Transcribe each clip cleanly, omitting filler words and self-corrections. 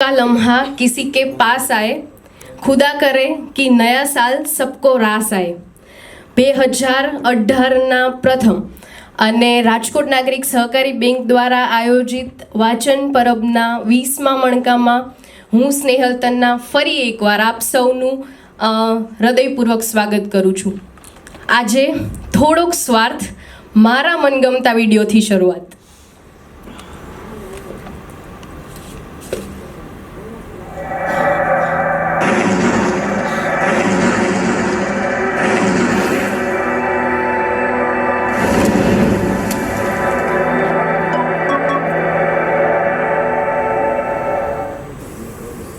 का लम्हा किसी के पास आए, खुदा करे कि नया साल सबको રાસ આए 2018ના પ્રથમ અને રાજકોટ નાગરિક સહકારી બેંક દ્વારા આયોજિત વાચન પરબના 20મા મણકામાં હું સ્નેહલ તન્ના ફરી એકવાર આપ સૌનું હૃદયપૂર્વક સ્વાગત કરું છું. આજે થોડોક સ્વાર્થ મારા મનગમતા વિડીયોથી શરૂઆત.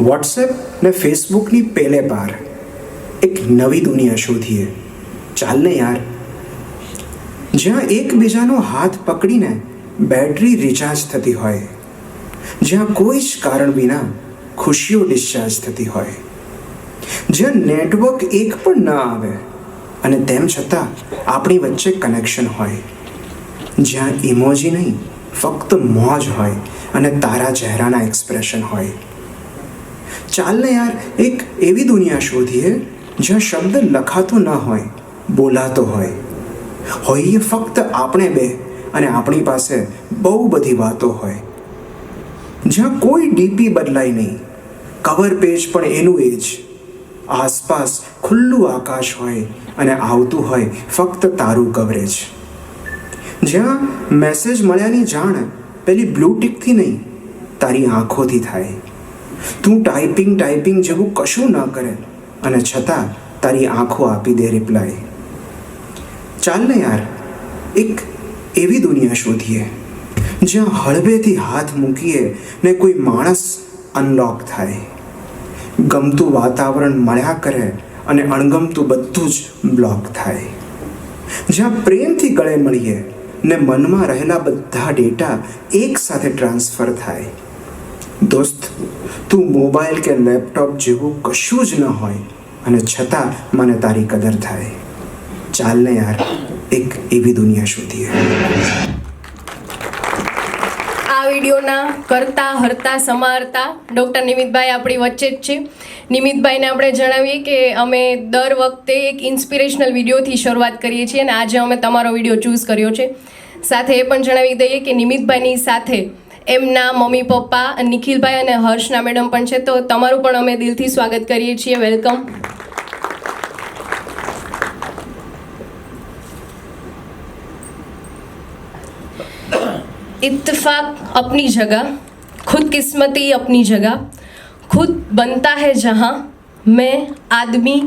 व्हाट्सएप ने फेसबुकनी पहले पार एक नवी दुनिया शोधीए. चाल ने यार, જ્યાં એકબીજાનો હાથ પકડીને બેટરી રિચાર્જ થતી હોય, જ્યાં કોઈ જ કારણ વિના ખુશીઓ ડિસ્ચાર્જ થતી હોય, જ્યાં નેટવર્ક એક પણ ન આવે અને તેમ છતાં આપણી વચ્ચે કનેક્શન હોય, જ્યાં ઇમોજી નહીં ફક્ત મોજ હોય અને તારા ચહેરાના એક્સપ્રેશન હોય. ચાલ ને યાર, એક એવી દુનિયા શોધીએ જ્યાં શબ્દ લખાતો ન હોય, બોલાતો હોય, હોઈએ ફક્ત આપણે બે અને આપણી પાસે બહુ બધી વાતો હોય, જ્યાં કોઈ ડીપી બદલાય નહીં, કવર પેજ પણ એનું એ જ, આસપાસ ખુલ્લું આકાશ હોય અને આવતું હોય ફક્ત તારું કવરેજ, જ્યાં મેસેજ મળ્યાની જાણ પેલી બ્લુ ટિકથી નહીં તારી આંખોથી થાય. તું ટાઈપિંગ જેવું કશું ન કરે અને છતાં તારી આંખો આપી દે રિપ્લાય. ચાલ ને યાર, એક એવી દુનિયા શોધીએ જ્યાં હળવેથી હાથ મૂકીએ ને કોઈ માણસ અનલોક થાય, ગમતું વાતાવરણ મળ્યા કરે અને અણગમતું બધું જ બ્લોક થાય, જ્યાં પ્રેમથી ગળે મળીએ ને મનમાં રહેલા બધા ડેટા એક સાથે ટ્રાન્સફર થાય. દોસ્ત, તું મોબાઈલ કે લેપટોપ જેવું કશું જ ન હોય અને છતાં મને તારી કદર થાય. ચાલ ને યાર, એક એવી દુનિયા શોધીએ. આ વિડીયોના કરતા હરતા સમારતા ડૉક્ટર નિમિતભાઈ આપણી વચ્ચે જ છે. નિમિતભાઈને આપણે જણાવીએ કે અમે દર વખતે એક ઇન્સ્પિરેશનલ વિડીયોથી શરૂઆત કરીએ છીએ અને આજે અમે તમારો વિડીયો ચૂઝ કર્યો છે. સાથે એ પણ જણાવી દઈએ કે નિમિતભાઈની સાથે એમના મમ્મી પપ્પા નિખિલભાઈ અને હર્ષના મેડમ પણ છે, તો તમારું પણ અમે દિલથી સ્વાગત કરીએ છીએ. વેલકમ. इत्तेफाक अपनी जगह, खुद किस्मती अपनी जगह, खुद बनता है जहाँ मैं आदमी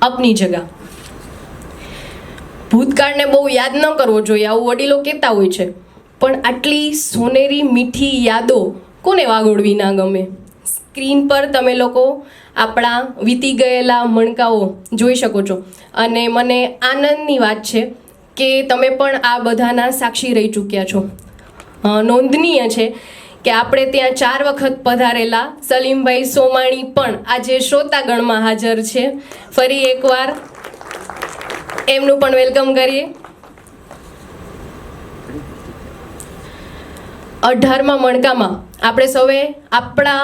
अपनी जगह. ભૂતકાળને બહુ યાદ ન કરવો જોઈએ આવું વડીલો કહેતા હોય છે, પણ આટલી સોનેરી મીઠી યાદો કોને વાગોળવી ના ગમે. સ્ક્રીન પર તમે લોકો આપણા વીતી ગયેલા મણકાઓ જોઈ શકો છો અને મને આનંદની વાત છે કે તમે પણ આ બધાના સાક્ષી રહી ચૂક્યા છો. નોંધનીય છે કે આપણે ત્યાં 4 વખત પધારેલા સલીમભાઈ સોમાણી પણ આજે શ્રોતાગણમાં હાજર છે. ફરી એકવાર એમનું પણ વેલકમ કરીએ. 18મા મણકામાં આપણે સૌએ આપણા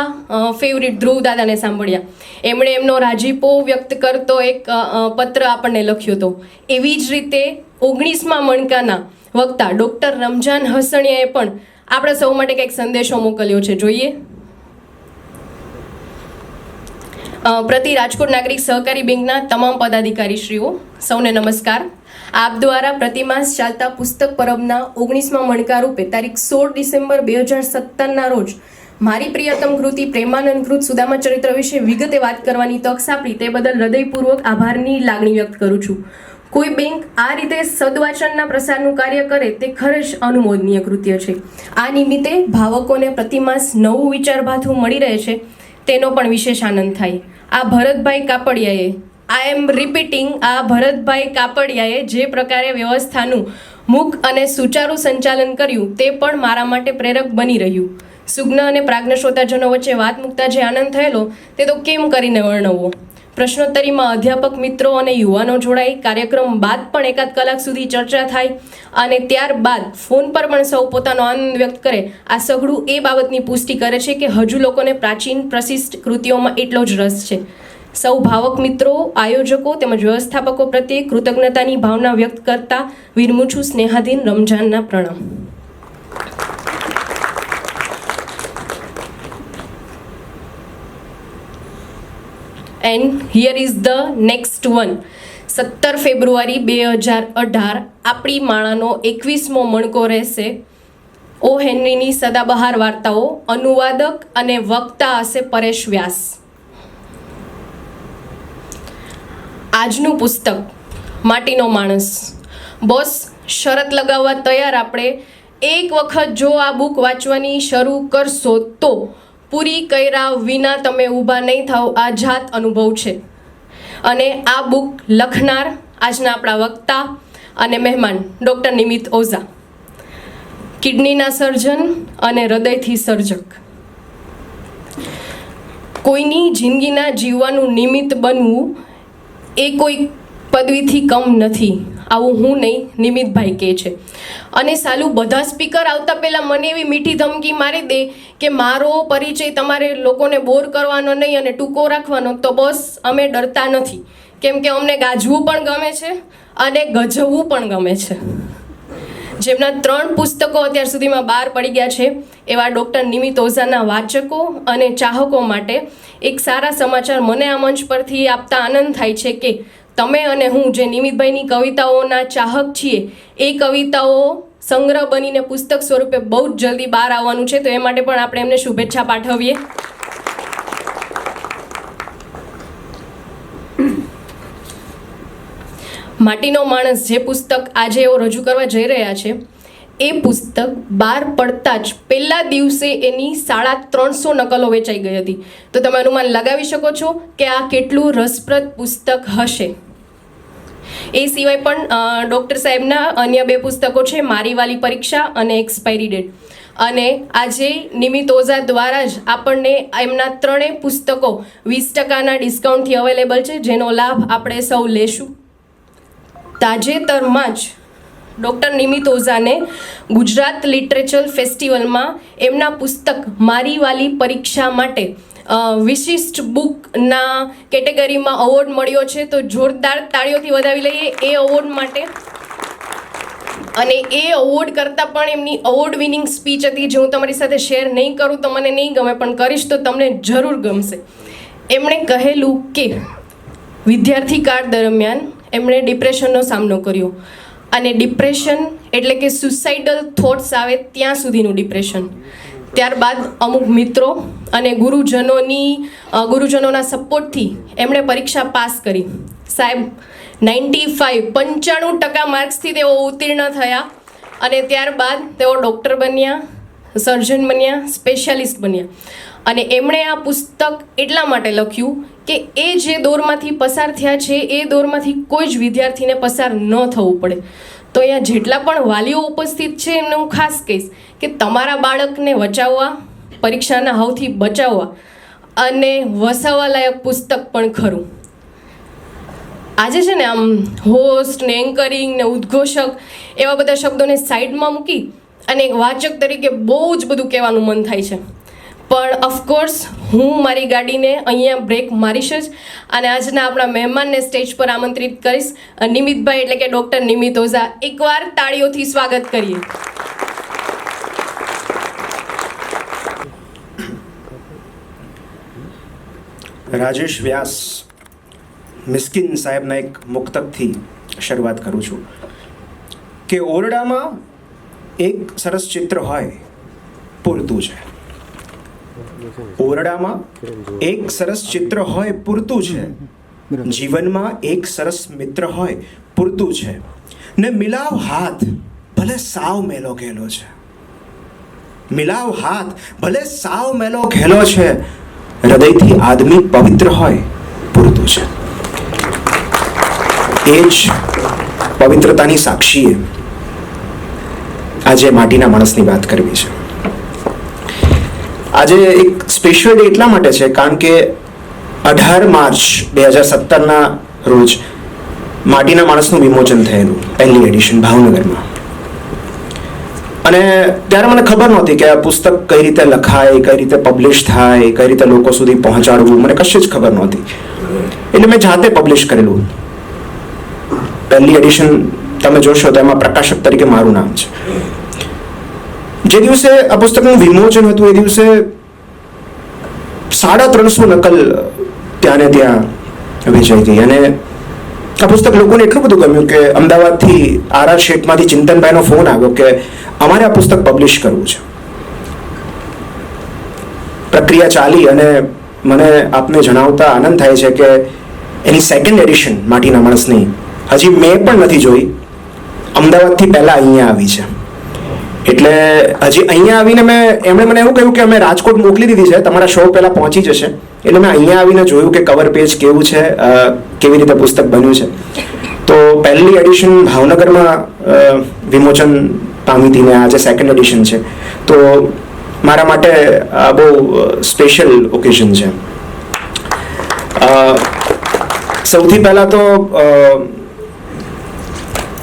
ફેવરિટ ધ્રુવ દાદાને સાંભળ્યા. એમણે એમનો રાજીપો વ્યક્ત કરતો એક પત્ર આપણને લખ્યો હતો. એવી જ રીતે 19મા મણકાના વક્તા ડૉક્ટર રમજાન હસણિયાએ પણ આપણે સૌ માટે કંઈક સંદેશો મોકલ્યો છે. જોઈએ. પ્રતિ રાજકોટ નાગરિક સહકારી બેંકના તમામ પદાધિકારીશ્રીઓ, સૌને નમસ્કાર. આપ દ્વારા પ્રતિમાસ ચાલતા પુસ્તક પરબના 19મા મણકા રૂપે તારીખ 16 ડિસેમ્બર 2017ના રોજ મારી પ્રિયતમ કૃતિ પ્રેમાનંદ કૃત સુદામા ચરિત્ર વિશે વિગતે વાત કરવાની તક સાંપડી તે બદલ હૃદયપૂર્વક આભારની લાગણી વ્યક્ત કરું છું. કોઈ બેંક આ રીતે સદવાચનના પ્રસારનું કાર્ય કરે તે ખરે જ અનુમોદનીય કૃત્ય છે. આ નિમિત્તે ભાવકોને પ્રતિમાસ નવું વિચારભાથું મળી રહે છે તેનો પણ વિશેષ આનંદ થાય. આ ભરતભાઈ કાપડિયાએ, આઈ એમ રિપીટિંગ, આ ભરતભાઈ કાપડિયાએ જે પ્રકારે વ્યવસ્થાનું મુક્ત અને સુચારું સંચાલન કર્યું તે પણ મારા માટે પ્રેરક બની રહ્યું. સુજ્ઞ અને પ્રાજ્ઞ શ્રોતાજનો વચ્ચે વાત મૂકતા જે આનંદ થયેલો તે તો કેમ કરીને વર્ણવવો. પ્રશ્નોત્તરીમાં અધ્યાપક મિત્રો અને યુવાનો જોડાય. કાર્યક્રમ બાદ પણ એકાદ કલાક સુધી ચર્ચા થાય અને ત્યારબાદ ફોન પર પણ સૌ પોતાનો આનંદ વ્યક્ત કરે. આ સઘળું એ બાબતની પુષ્ટિ કરે છે કે હજુ લોકોને પ્રાચીન પ્રશિષ્ટ કૃતિઓમાં એટલો જ રસ છે. સૌ ભાવક મિત્રો, આયોજકો તેમજ વ્યવસ્થાપકો પ્રત્યે કૃતજ્ઞતાની ભાવના વ્યક્ત કરતા વિરમું છું સ્નેહાધીન રમજાનના પ્રણામ. And here is the next one. 17 ફેબ્રુઆરી 2018 આપણી માળાનો 21મો મણકો રહેશે. ઓ હેનરીની સદાબહાર વાર્તાઓ. અનુવાદક અને વક્તા હશે પરેશ વ્યાસ. આજનું પુસ્તક માટીનો માણસ. બોસ, શરત લગાવવા તૈયાર આપણે. એક વખત જો આ બુક વાંચવાની શરૂ કરશો તો પૂરી કર્યા વિના તમે ઊભા નહીં થાવ. આ જાત અનુભવ છે. અને આ બુક લખનાર આજના આપણા વક્તા અને મહેમાન ડૉક્ટર નિમિત ઓઝા, કિડનીના સર્જન અને હૃદયથી સર્જક. કોઈની જિંદગીના જીવવાનું નિમિત્ત બનવું એ કોઈ પદવીથી કમ નથી, આવું હું નહીં, નિમિતભાઈ કહે છે. અને સાલું બધા સ્પીકર આવતા પહેલાં મને એવી મીઠી ધમકી મારી દે કે મારો પરિચય તમારે લોકોને બોર કરવાનો નહીં અને ટૂંકો રાખવાનો. તો બસ, અમે ડરતા નથી, કેમ કે અમને ગાજવું પણ ગમે છે અને ગજવવું પણ ગમે છે. જેમના 3 પુસ્તકો અત્યાર સુધીમાં બહાર પડી ગયા છે એવા ડૉક્ટર નિમિત ઓઝાના વાચકો અને ચાહકો માટે એક સારા સમાચાર મને આ મંચ પરથી આપતા આનંદ થાય છે કે તમે અને હું જે નિમિતભાઈની કવિતાઓના ચાહક છીએ એ કવિતાઓ સંગ્રહ બનીને પુસ્તક સ્વરૂપે બહુ જ જલ્દી બહાર આવવાનું છે. તો એ માટે પણ આપણે એમને શુભેચ્છા પાઠવીએ. માટીનો માણસ જે પુસ્તક આજે એઓ રજૂ કરવા જઈ રહ્યા છે એ પુસ્તક બહાર પડતા જ પહેલા દિવસે એની 350 નકલો વેચાઈ ગઈ હતી. તો તમે અનુમાન લગાવી શકો છો કે આ કેટલું રસપ્રદ પુસ્તક હશે. એ સિવાય પણ ડૉક્ટર સાહેબના અન્ય 2 પુસ્તકો છે, મારી વાલી પરીક્ષા અને એક્સપાયરી ડેટ. અને આજે નિમિત ઓઝા દ્વારા જ આપણને એમના 3 પુસ્તકો 20% ડિસ્કાઉન્ટથી અવેલેબલ છે, જેનો લાભ આપણે સૌ લેશું. તાજેતરમાં જ ડૉક્ટર નિમિત ઓઝાને ગુજરાત લિટરેચર ફેસ્ટિવલમાં એમના પુસ્તક મારી વાલી પરીક્ષા માટે વિશિષ્ટ બુકના કેટેગરીમાં અવોર્ડ મળ્યો છે. તો જોરદાર તાળીઓથી વધાવી લઈએ એ અવોર્ડ માટે. અને એ અવોર્ડ કરતાં પણ એમની અવોર્ડ વિનિંગ સ્પીચ હતી, જે હું તમારી સાથે શેર નહીં કરું તો મને નહીં ગમે, પણ કરીશ તો તમને જરૂર ગમશે. એમણે કહેલું કે વિદ્યાર્થી કાળ દરમિયાન એમણે ડિપ્રેશનનો સામનો કર્યો. અને ડિપ્રેશન એટલે કે સુસાઇડલ થોટ્સ આવે ત્યાં સુધીનું ડિપ્રેશન. ત્યારબાદ અમુક મિત્રો અને ગુરુજનોના સપોર્ટથી એમણે પરીક્ષા પાસ કરી. સાહેબ, 95% માર્ક્સથી તેઓ ઉત્તીર્ણ થયા. અને ત્યારબાદ તેઓ ડૉક્ટર બન્યા, સર્જન બન્યા, સ્પેશિયાલિસ્ટ બન્યા. અને એમણે આ પુસ્તક એટલા માટે લખ્યું કે એ જે દોરમાંથી પસાર થયા છે એ દોરમાંથી કોઈ જ વિદ્યાર્થીને પસાર ન થવું પડે. તો અહીંયા જેટલા પણ વાલીઓ ઉપસ્થિત છે એમને હું ખાસ કહીશ કે તમારા બાળકને વચાવવા, પરીક્ષાના હાવથી બચાવવા અને વસાવવા લાયક પુસ્તક પણ ખરું. આજે છે ને આમ હોસ્ટ ને એન્કરિંગ ને ઉદ્ઘોષક એવા બધા શબ્દોને સાઈડમાં મૂકી અને એક વાચક તરીકે બહુ જ બધું કહેવાનું મન થાય છે. પણ ઓફકોર્સ હું મારી ગાડીને અહીંયા બ્રેક મારીશ જ અને આજના આપણા મહેમાનને સ્ટેજ પર આમંત્રિત કરીશ. નિમિતભાઈ એટલે કે ડૉક્ટર નિમિત ઓઝા. એકવાર તાળીઓથી સ્વાગત કરીએ. રાજેશ વ્યાસ મિસ્કિન સાહેબના એક મુક્તકથી શરૂઆત કરું છું કે ઓરડામાં એક સરસ ચિત્ર હોય પૂરતું છે. ઓરડામાં એક સરસ ચિત્ર હોય પૂરતું છે. જીવનમાં એક સરસ મિત્ર હોય પૂરતું છે. ને મિલાવ હાથ ભલે સાવ મેલો ઘેલો છે. મિલાવ હાથ ભલે સાવ મેલો ઘેલો છે. હૃદયથી આદમી પવિત્ર હોય પૂરતું છે. એ જ પવિત્રતાની સાક્ષીએ આજે માટીના માણસની વાત કરવી છે. આજે એક સ્પેશિયલ ડે એટલા માટે છે કારણ કે 18 માર્ચ 2017ના રોજ માટીના માણસનું વિમોચન થયેલું, પહેલી એડિશન ભાવનગરમાં. અને ત્યારે મને ખબર નહોતી કે આ પુસ્તક કઈ રીતે લખાય, કઈ રીતે પબ્લિશ થાય, કઈ રીતે લોકો સુધી પહોંચાડવું, મને કશી જ ખબર નહોતી. એટલે મેં જાતે પબ્લિશ કરેલું. પહેલી એડિશન તમે જોશો તો એમાં પ્રકાશક તરીકે મારું નામ છે. જે દિવસે આ પુસ્તકનું વિમોચન હતું એ દિવસે 350 નકલ ત્યાં ને ત્યાં વેચાઈ ગઈ. અને આ પુસ્તક લોકોને એટલું બધું ગમ્યું કે અમદાવાદથી આર શેઠમાંથી ચિંતનભાઈનો ફોન આવ્યો કે અમારે આ પુસ્તક પબ્લિશ કરવું છે. પ્રક્રિયા ચાલી અને મને આપને જણાવતા આનંદ થાય છે કે એની સેકન્ડ એડિશન માટીના માણસની હજી મેં પણ નથી જોઈ. અમદાવાદથી પહેલાં અહીંયા આવી છે. એટલે હજી અહીંયા આવીને એમણે મને એવું કહ્યું કે અમે રાજકોટ મોકલી દીધી છે, તમારા શો પહેલાં પહોંચી જશે. એટલે મેં અહીંયા આવીને જોયું કે કવર પેજ કેવું છે, કેવી રીતે પુસ્તક બન્યું છે. તો પહેલી એડિશન ભાવનગરમાં વિમોચન પામી હતી ને આજે સેકન્ડ એડિશન છે. તો મારા માટે આ બહુ સ્પેશિયલ ઓકેઝન છે. સૌથી પહેલાં તો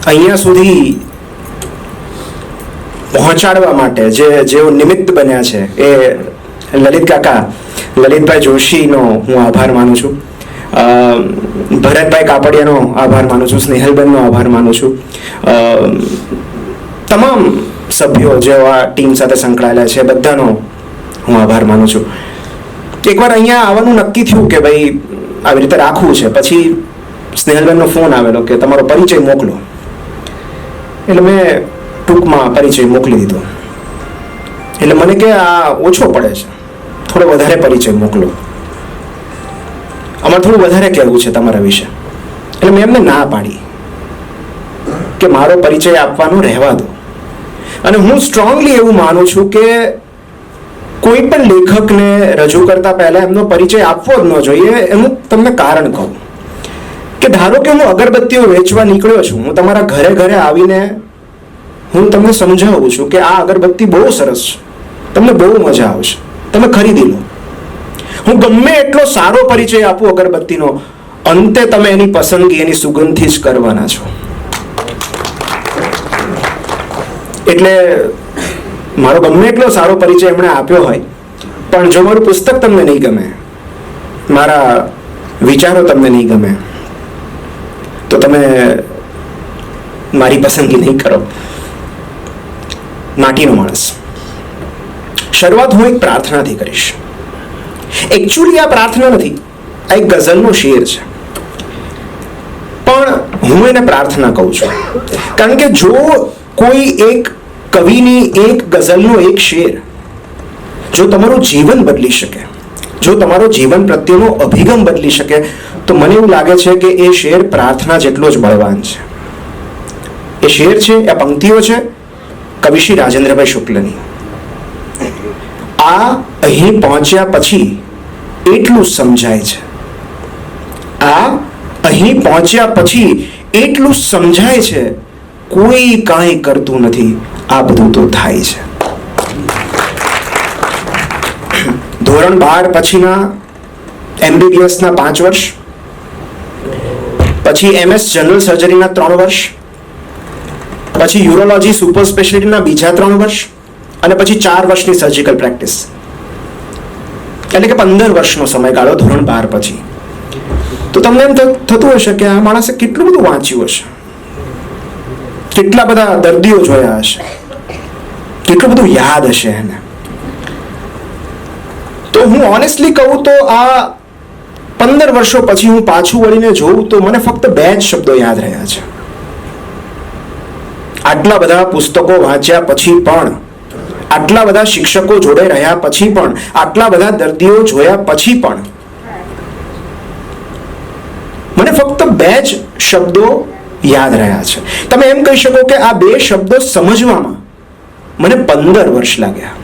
અહીંયા સુધી પહોંચાડવા માટે જેઓ નિમિત્ત બન્યા છે એ લલિતભાઈ જોશીનો હું આભાર માનું છું. ભરતભાઈ કાપડિયાનો આભાર માનું છું. સ્નેહલબેનનો આભાર માનું છું. તમામ સભ્યો જેઓ આ ટીમ સાથે સંકળાયેલા છે બધાનો હું આભાર માનું છું. એકવાર અહીંયા આવવાનું નક્કી થયું કે ભાઈ આવી રીતે રાખવું છે, પછી સ્નેહલબેનનો ફોન આવેલો કે તમારો પરિચય મોકલો. એટલે મેં ટૂંકમાં પરિચય મોકલી દીધો. એટલે મને કે આ ઓછો પડે છે, થોડો વધારે પરિચય મોકલો, અમારે થોડું વધારે કહેવું છે તમારા વિશે. એટલે મેં એમને ના પાડી કે મારો પરિચય આપવાનો રહેવા દો. અને હું સ્ટ્રોંગલી એવું માનું છું કે કોઈ પણ લેખકને રજૂ કરતા પહેલા એમનો પરિચય આપવો જ ન જોઈએ. એનું તમને કારણ કહું કે ધારો કે હું અગરબત્તીઓ વેચવા નીકળ્યો છું, હું તમારા ઘરે ઘરે આવીને હું તમને સમજાવું છું કે આ અગરબત્તી બહુ સરસ છે, તમને બહુ મજા આવશે, તમે ખરીદી લો. હું ગમે એટલો સારો પરિચય આપું અગરબત્તીનો, અંતે તમે એની પસંદગી એની સુગંધથી જ કરવાના છો. એટલે મારો ગમે એટલો સારો પરિચય એમણે આપ્યો હોય, પણ જો મારું પુસ્તક તમને નહીં ગમે, મારા વિચારો તમને નહીં ગમે, તો તમે મારી પસંદગી નહીં કરો. માટીનો માણસ શરૂઆત હું એક પ્રાર્થનાથી કરીશ. એકચ્યુઅલી આ પ્રાર્થના નથી, આ એક ગઝલનો શેર છે, પણ હું એને પ્રાર્થના કહું છું. કારણ કે જો કોઈ એક કવિની એક ગઝલનો એક શેર જો તમારું જીવન બદલી શકે, જો તમારો જીવન પ્રત્યેનો અભિગમ બદલી શકે, તો મને એવું લાગે છે કે એ શેર પ્રાર્થના જેટલો જ બળવાન છે. એ શેર છે, એ પંક્તિઓ છે કવિ શ્રી રાજેન્દ્રભાઈ શુક્લની. આ અહીં પહોંચ્યા પછી એટલું સમજાય છે, આ અહીં પહોંચ્યા પછી એટલું સમજાય છે, કોઈ કાંઈ કરતું નથી, આ બધું તો થાય છે. ધોરણ 12 પછીના MBBSના 5 વર્ષ, પછી MS જનરલ સર્જરીના 3 વર્ષ, પછી યુરોલોજી સુપર સ્પેશિયાલિટીના બીજા 3 વર્ષ, અને પછી 4 વર્ષની સર્જિકલ પ્રેક્ટિસ. એટલે કે 15 વર્ષનો સમયગાળો ધોરણ 12 પછી. તો તમને એમ થતું હશે કે આ માણસે કેટલું બધું વાંચ્યું હશે, કેટલા બધા દર્દીઓ જોયા હશે, કેટલું બધું યાદ હશે એને. તો હું ઓનેસ્ટલી કહું તો આ 15 વર્ષો પછી હું પાછું વળીને જોઉં તો મને ફક્ત 2 જ શબ્દો યાદ રહ્યા છે. આટલા બધા પુસ્તકો વાંચ્યા પછી પણ, આટલા બધા શિક્ષકો જોડે રહ્યા પછી પણ, આટલા બધા દર્દીઓ જોયા પછી પણ મને ફક્ત 2 જ શબ્દો યાદ રહ્યા છે. તમે એમ કહી શકો કે આ 2 શબ્દો સમજવામાં મને 15 વર્ષ લાગ્યા.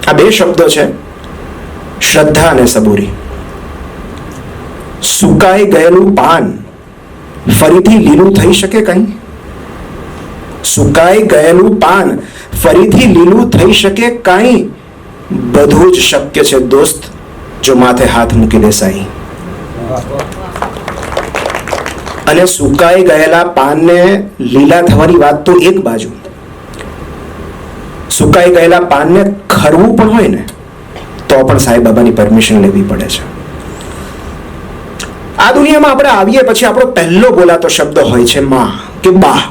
આ 2 શબ્દો છે શ્રદ્ધા અને સબૂરી. સુકાઈ ગયેલું પાન ફરીથી લીલું થઈ શકે કઈ? સુકાઈ ગયેલું પાન ફરીથી લીલું થઈ શકે કાંઈ? બધું જ શક્ય છે દોસ્ત, જો માથે હાથ મૂકી દે સાઈ. અને સુકાઈ ગયેલા પાનને લીલા થવાની વાત તો એક બાજુ, સુકાઈ ગયેલા પાનને ખરવું પણ હોય ને તો પણ સાંઈ બાબાની પરમિશન લેવી પડે છે. આ દુનિયામાં આપણે આવીએ પછી આપણો પહેલો બોલાતો શબ્દ હોય છે માં કે બા.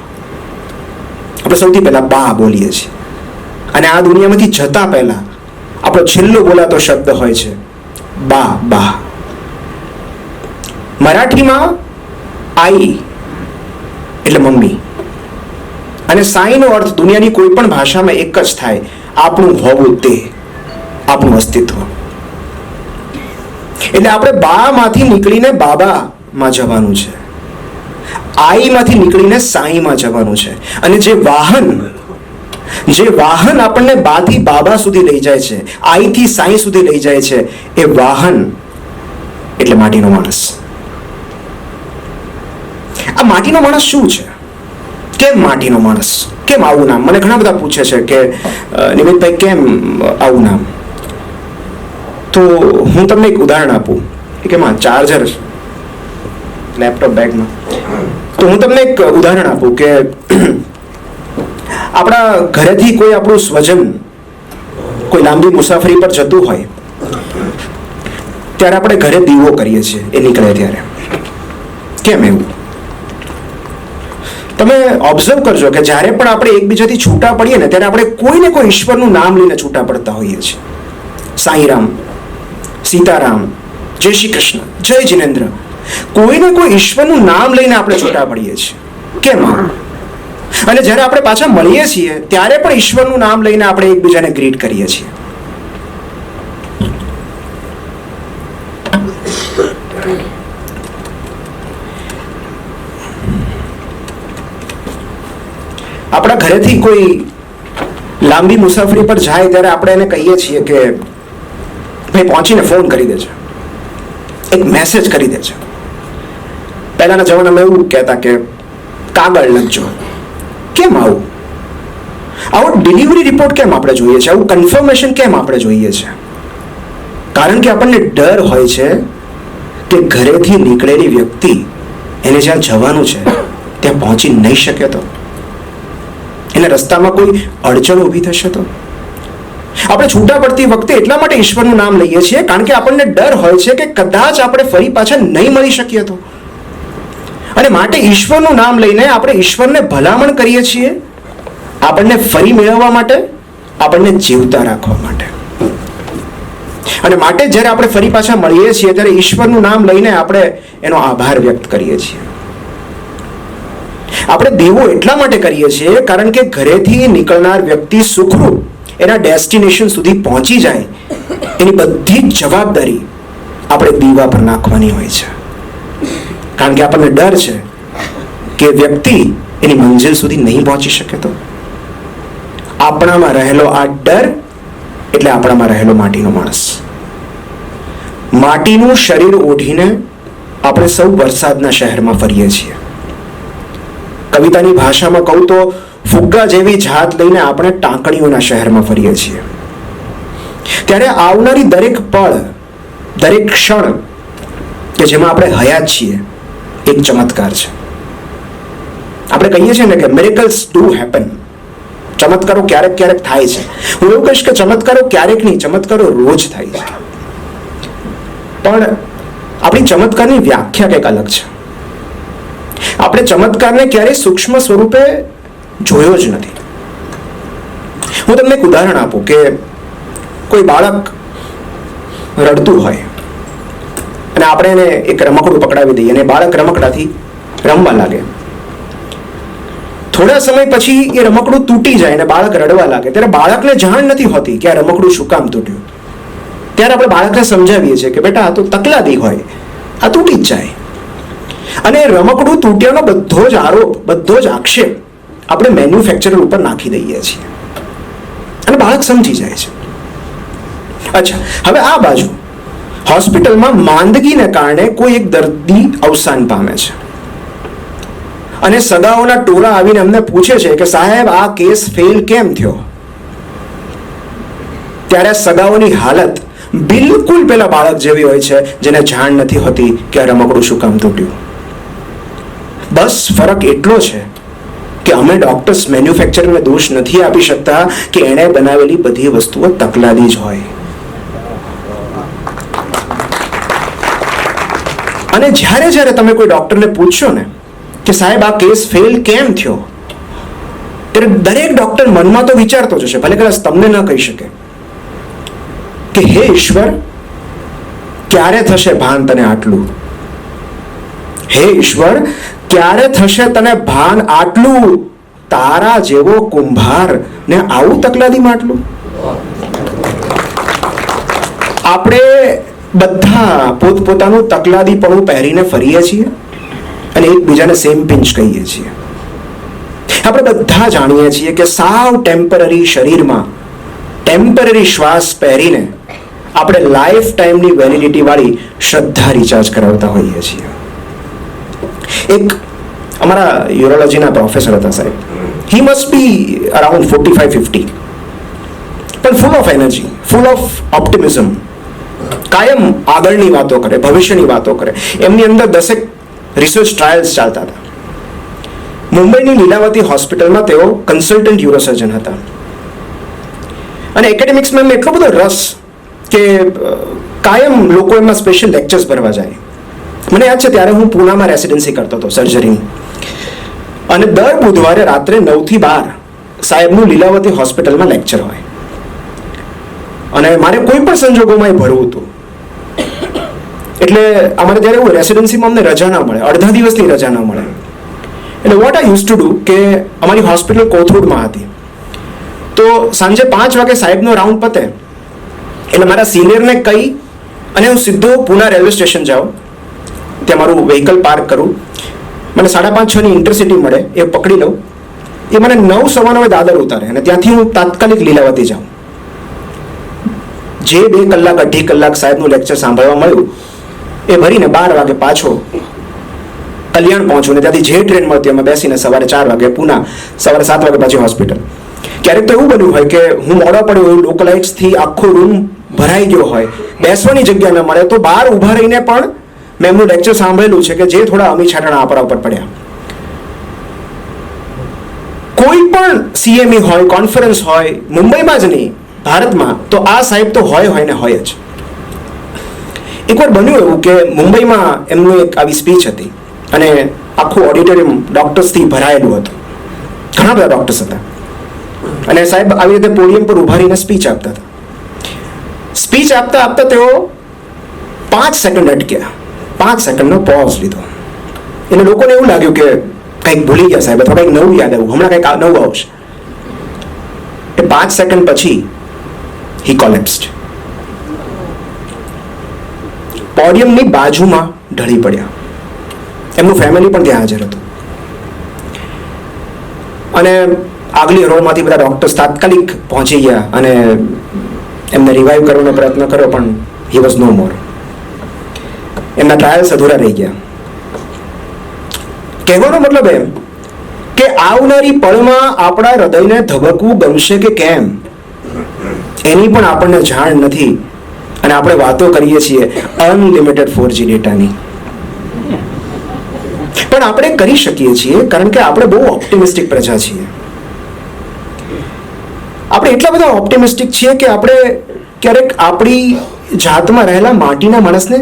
આપણે સૌથી પહેલા બા બોલીએ છીએ. અને આ દુનિયામાંથી જતા પહેલા આપણો છેલ્લો બોલાતો શબ્દ હોય છે બા. બા મરાઠીમાં આઈ એટલે મમ્મી, અને સાઈનો અર્થ દુનિયાની કોઈ પણ ભાષામાં એક જ થાય, આપણું હોવું તે, આપણું અસ્તિત્વ. એટલે આપણે બા માંથી નીકળીને બાબામાં જવાનું છે, આઈમાંથી નીકળીને સાઈમાં જવાનું છે. અને જે વાહન આપણને બાથી બાબા સુધી લઈ જાય છે, આઈથી સાઈ સુધી લઈ જાય છે, એ વાહન એટલે માટીનો માણસ. આ માટીનો માણસ શું છે? કેમ માટીનો માણસ? કેમ આવું નામ? મને ઘણા બધા પૂછે છે કે નિમિતભાઈ કેમ આવું નામ? તો હું તમને એક ઉદાહરણ આપું કે માં ચાર્જર લેપટોપ બેગમાં. તો હું તમને એક ઉદાહરણ આપું કે આપણા ઘરેથી કોઈ આપણું સ્વજન કોઈ લાંબી મુસાફરી પર જતું હોય ત્યારે આપણે ઘરે દીવો કરીએ છીએ એ નીકળે ત્યારે. કેમ એવું? તમે ઓબ્ઝર્વ કરજો કે જ્યારે પણ આપણે એકબીજાથી છૂટા પડીએ ને ત્યારે આપણે કોઈને કોઈ ઈશ્વરનું નામ લઈને છૂટા પડતા હોઈએ છીએ. સાંઈરામ, સીતારામ, જય શ્રી કૃષ્ણ, જય જિનેન્દ્ર, કોઈને કોઈ ઈશ્વરનું નામ લઈને આપણે છૂટા પડીએ છીએ. કેમ? અને જ્યારે આપણે પાછા મળીએ છીએ ત્યારે પણ ઈશ્વરનું નામ લઈને આપણે એકબીજાને ગ્રીટ કરીએ છીએ. આપણા ઘરેથી કોઈ લાંબી મુસાફરી પર જાય ત્યારે આપણે એને કહીએ છીએ કે ભાઈ પહોંચીને ફોન કરી દેજો, એક મેસેજ કરી દેજો. પહેલાના જમાનામાં એવું કહેતા કે કાગળ લખજો. કેમ આવું? આવો ડિલિવરી રિપોર્ટ કેમ આપણે જોઈએ છે? આવું કન્ફર્મેશન કેમ આપણે જોઈએ છે? કારણ કે આપણને ડર હોય છે કે ઘરેથી નીકળેલી વ્યક્તિ એને જ્યાં જવાનું છે ત્યાં પહોંચી નહીં શકે તો, એને રસ્તામાં કોઈ અડચણ ઊભી થશે તો. આપણે છૂટા પડતી વખતે એટલા માટે ઈશ્વરનું નામ લઈએ છીએ કારણ કે આપણને ડર હોય છે કે કદાચ આપણે ફરી પાછા નહીં મળી શકીએ તો. અને માટે ઈશ્વરનું નામ લઈને આપણે ઈશ્વરને ભલામણ કરીએ છીએ, આપણને ફરી મેળવવા માટે, આપણને જીવતા રાખવા માટે. અને માટે જ્યારે આપણે ફરી પાછા મળીએ છીએ ત્યારે ઈશ્વરનું નામ લઈને આપણે એનો આભાર વ્યક્ત કરીએ છીએ. આપણે દેવો એટલા માટે કરીએ છીએ કારણ કે ઘરેથી નીકળનાર વ્યક્તિ સુખરૂપ એના ડેસ્ટિનેશન સુધી પહોંચી જાય એની બધી જ જવાબદારી આપણે દીવા પર નાખવાની હોય છે. કારણ કે આપણને ડર છે કે વ્યક્તિ એની મંજિલ સુધી નહીં પહોંચી શકે તો. આપણામાં રહેલો આ ડર એટલે આપણામાં રહેલો માટીનો માણસ. માટીનું શરીર ઓઢીને આપણે સૌ વરસાદના શહેરમાં ફરીએ છીએ. કવિતાની ભાષામાં કહું તો ફુગ્ગા જેવી જાત લઈને આપણે ટાંકણીઓના શહેરમાં ફરીએ છીએ. ત્યારે આવનારી દરેક પળ, દરેક ક્ષણ કે જેમાં આપણે હયાત છીએ એક ચમત્કાર છે. આપણે કહીએ છીએ ને કે મિરેકલ્સ ડુ હેપન. ચમત્કારો ક્યારેક ક્યારેક થાય છે. હું એવું કહીશ કે ચમત્કારો ક્યારેક નહીં, ચમત્કારો રોજ થાય છે. પણ આપણી ચમત્કારની વ્યાખ્યા કંઈક અલગ છે. આપણે ચમત્કારને ક્યારેય સૂક્ષ્મ સ્વરૂપે જોયો જ નથી. હું તમને એક ઉદાહરણ આપું કે કોઈ બાળક રડતું હોય અને આપણે એને એક રમકડું પકડાવી દઈએ અને બાળક રમકડાથી રમવા લાગે. થોડા સમય પછી એ રમકડું તૂટી જાય અને બાળક રડવા લાગે ત્યારે બાળકને જાણ નથી હોતી કે આ રમકડું શું કામ તૂટ્યું. ત્યારે આપણે બાળકને સમજાવીએ છીએ કે બેટા આ તો તકલાદી હોય, આ તૂટી જ જાય. અને રમકડું તૂટ્યાનો બધો જ આરોપ, બધો જ આક્ષેપ આપણે મેન્યુફેક્ચરર ઉપર નાખી દઈએ છીએ અને બાળક સમજી જાય છે. અચ્છા, હવે આ બાજુ હોસ્પિટલમાં માંદગીને કારણે કોઈ એક દર્દી અવસાન પામે છે અને સગાઓના ટોળા આવીને અમને પૂછે છે કે સાહેબ આ કેસ ફેલ કેમ થયો? ત્યારે સગાઓની હાલત બિલકુલ પેલા બાળક જેવી હોય છે જેને જાણ નથી હોતી કે આ રમકડું શું કામ તૂટ્યું. બસ ફરક એટલો છે કે અમે ડોક્ટર્સ મેન્યુફેક્ચરને દોષ નથી આપી શકતા કે એણે બનાવેલી બધી વસ્તુઓ તકલાદી જ હોય. અને જ્યારે જ્યારે તમે કોઈ ડોક્ટરને પૂછશો ને કે સાહેબ આ કેસ ફેલ કેમ થયો, ત્યારે દરેક ડોક્ટર મનમાં તો વિચારતો જ હશે, ભલે કદાચ તમને ન કહી શકે, કે હે ઈશ્વર, ક્યારે થશે ભાન તને આટલું? હે ઈશ્વર, ક્યારે થશે તને ભાન આટલું? તારા જેવો કુંભાર ને આવું તકલાદી માટલું? આપણે બધા પોતપોતાનું તકલાદીપણું પહેરીને ફરીએ છીએ અને એકબીજાને સેમ પિંચ કહીએ છીએ. આપણે બધા જાણીએ છીએ કે સાવ ટેમ્પરરી શરીરમાં ટેમ્પરરી શ્વાસ પહેરીને આપણે લાઈફ ટાઈમની વેલિડિટી વાળી શ્રદ્ધા રિચાર્જ કરાવતા હોઈએ છીએ. એક અમારા યુરોલોજીના પ્રોફેસર હતા સાહેબ. હી મસ્ટ બી અરાઉન્ડ 45-50, પણ full of energy, full of optimism, કાયમ આગળની વાતો કરે, ભવિષ્યની વાતો કરે. એમની અંદર 10 રિસર્ચ ટ્રાયલ્સ ચાલતા હતા. મુંબઈની લીલાવતી હોસ્પિટલમાં તેઓ કન્સલ્ટન્ટ યુરોસર્જન હતા અને એકેડેમિક્સમાં એમને એટલો બધો રસ કે કાયમ લોકો એમાં સ્પેશિયલ લેક્ચર્સ ભરવા જાય. મને યાદ છે ત્યારે હું પૂનામાં રેસિડેન્સી કરતો હતો સર્જરીની, અને દર બુધવારે રાત્રે 9 થી 12 સાહેબનું લીલાવતી હોસ્પિટલમાં લેક્ચર હોય અને મારે કોઈ પણ સંજોગોમાં એ ભરવું હતું. એટલે અમારે ત્યારે એવું રેસિડેન્સીમાં અમને રજા ના મળે, અડધા દિવસની રજા ના મળે. એટલે what I use to do કે અમારી હોસ્પિટલ કોથરૂડમાં હતી, તો સાંજે 5 વાગે સાહેબનો રાઉન્ડ પતે એટલે મારા સિનિયરને કહી અને હું સીધો પૂના રેલવે સ્ટેશન જાઉં, ત્યાં મારું વ્હીકલ પાર્ક કરું, મને 5:30-6ની ઇન્ટરસિટી મળે, એ પકડી લઉં, એ મને 9:15 દાદર ઉતારે અને ત્યાંથી હું તાત્કાલિક લીલાવતી જાઉં. જે 2 કલાક 2.5 કલાક સાહેબનું લેક્ચર સાંભળવા મળ્યું એ ભરીને 12 વાગે પાછો કલ્યાણ પહોંચું ને ત્યાંથી જે ટ્રેન મળતી એમાં બેસીને સવારે 4 વાગે પૂના, સવારે 7 વાગે પાછી હોસ્પિટલ. ક્યારેક તો એવું બન્યું હોય કે હું મોડો પડ્યો હોય, લોકલાઇટ્સથી આખો રૂમ ભરાઈ ગયો હોય, બેસવાની જગ્યા ન મળે, તો બહાર ઊભા રહીને પણ મેં એમનું લેક્ચર સાંભળેલું છે કે જે થોડા અમી છાંટણા આપણા ઉપર પડ્યા. કોઈ પણ સીએમઈ હોય, કોન્ફરન્સ હોય, મુંબઈમાં જ નહીં ભારતમાં, તો આ સાહેબ તો હોય ને હોય જ. એકવાર બન્યું એવું કે મુંબઈમાં એમનું એક આવી સ્પીચ હતી અને આખું ઓડિટોરિયમ ડોક્ટર્સથી ભરાયેલું હતું, ઘણા બધા ડોક્ટર્સ હતા અને સાહેબ આવી રીતે પોડિયમ પર ઉભા રહીને સ્પીચ આપતા હતા. સ્પીચ આપતા આપતા તેઓ 5 સેકન્ડ અટક્યા, 5 સેકન્ડનો પોઝ લીધો. એટલે લોકોને એવું લાગ્યું કે કંઈક ભૂલી ગયા સાહેબ, અથવા કંઈક નવું યાદ આવ્યું, હમણાં કંઈક નવું આવશે. એ 5 સેકન્ડ પછી હી કોલેપ્સ્ડ. પોડિયમની બાજુમાં ઢળી પડ્યા. એમનું ફેમિલી પણ ત્યાં હાજર હતું અને આગલી હરોળમાંથી બધા ડોક્ટર્સ તાત્કાલિક પહોંચી ગયા અને એમને રિવાઇવ કરવાનો પ્રયત્ન કર્યો, પણ હી વોઝ નો મોર. એમના ટ્રાયલ્સ અધૂરા રહી ગયા. કહેવાનો મતલબ એમ કે આવનારી પળમાં આપણા હૃદયને ધબકવું ગમશે કે કેમ એની પણ આપણને જાણ નથી અને આપણે વાતો કરીએ છીએ અનલિમિટેડ 4G ડેટાની. પણ આપણે કરી શકીએ છીએ કારણ કે આપણે બહુ ઓપ્ટિમિસ્ટિક પ્રજા છીએ. આપણે એટલા બધા ઓપ્ટિમિસ્ટિક છીએ કે આપણે ક્યારેક આપણી જાતમાં રહેલા માટીના માણસને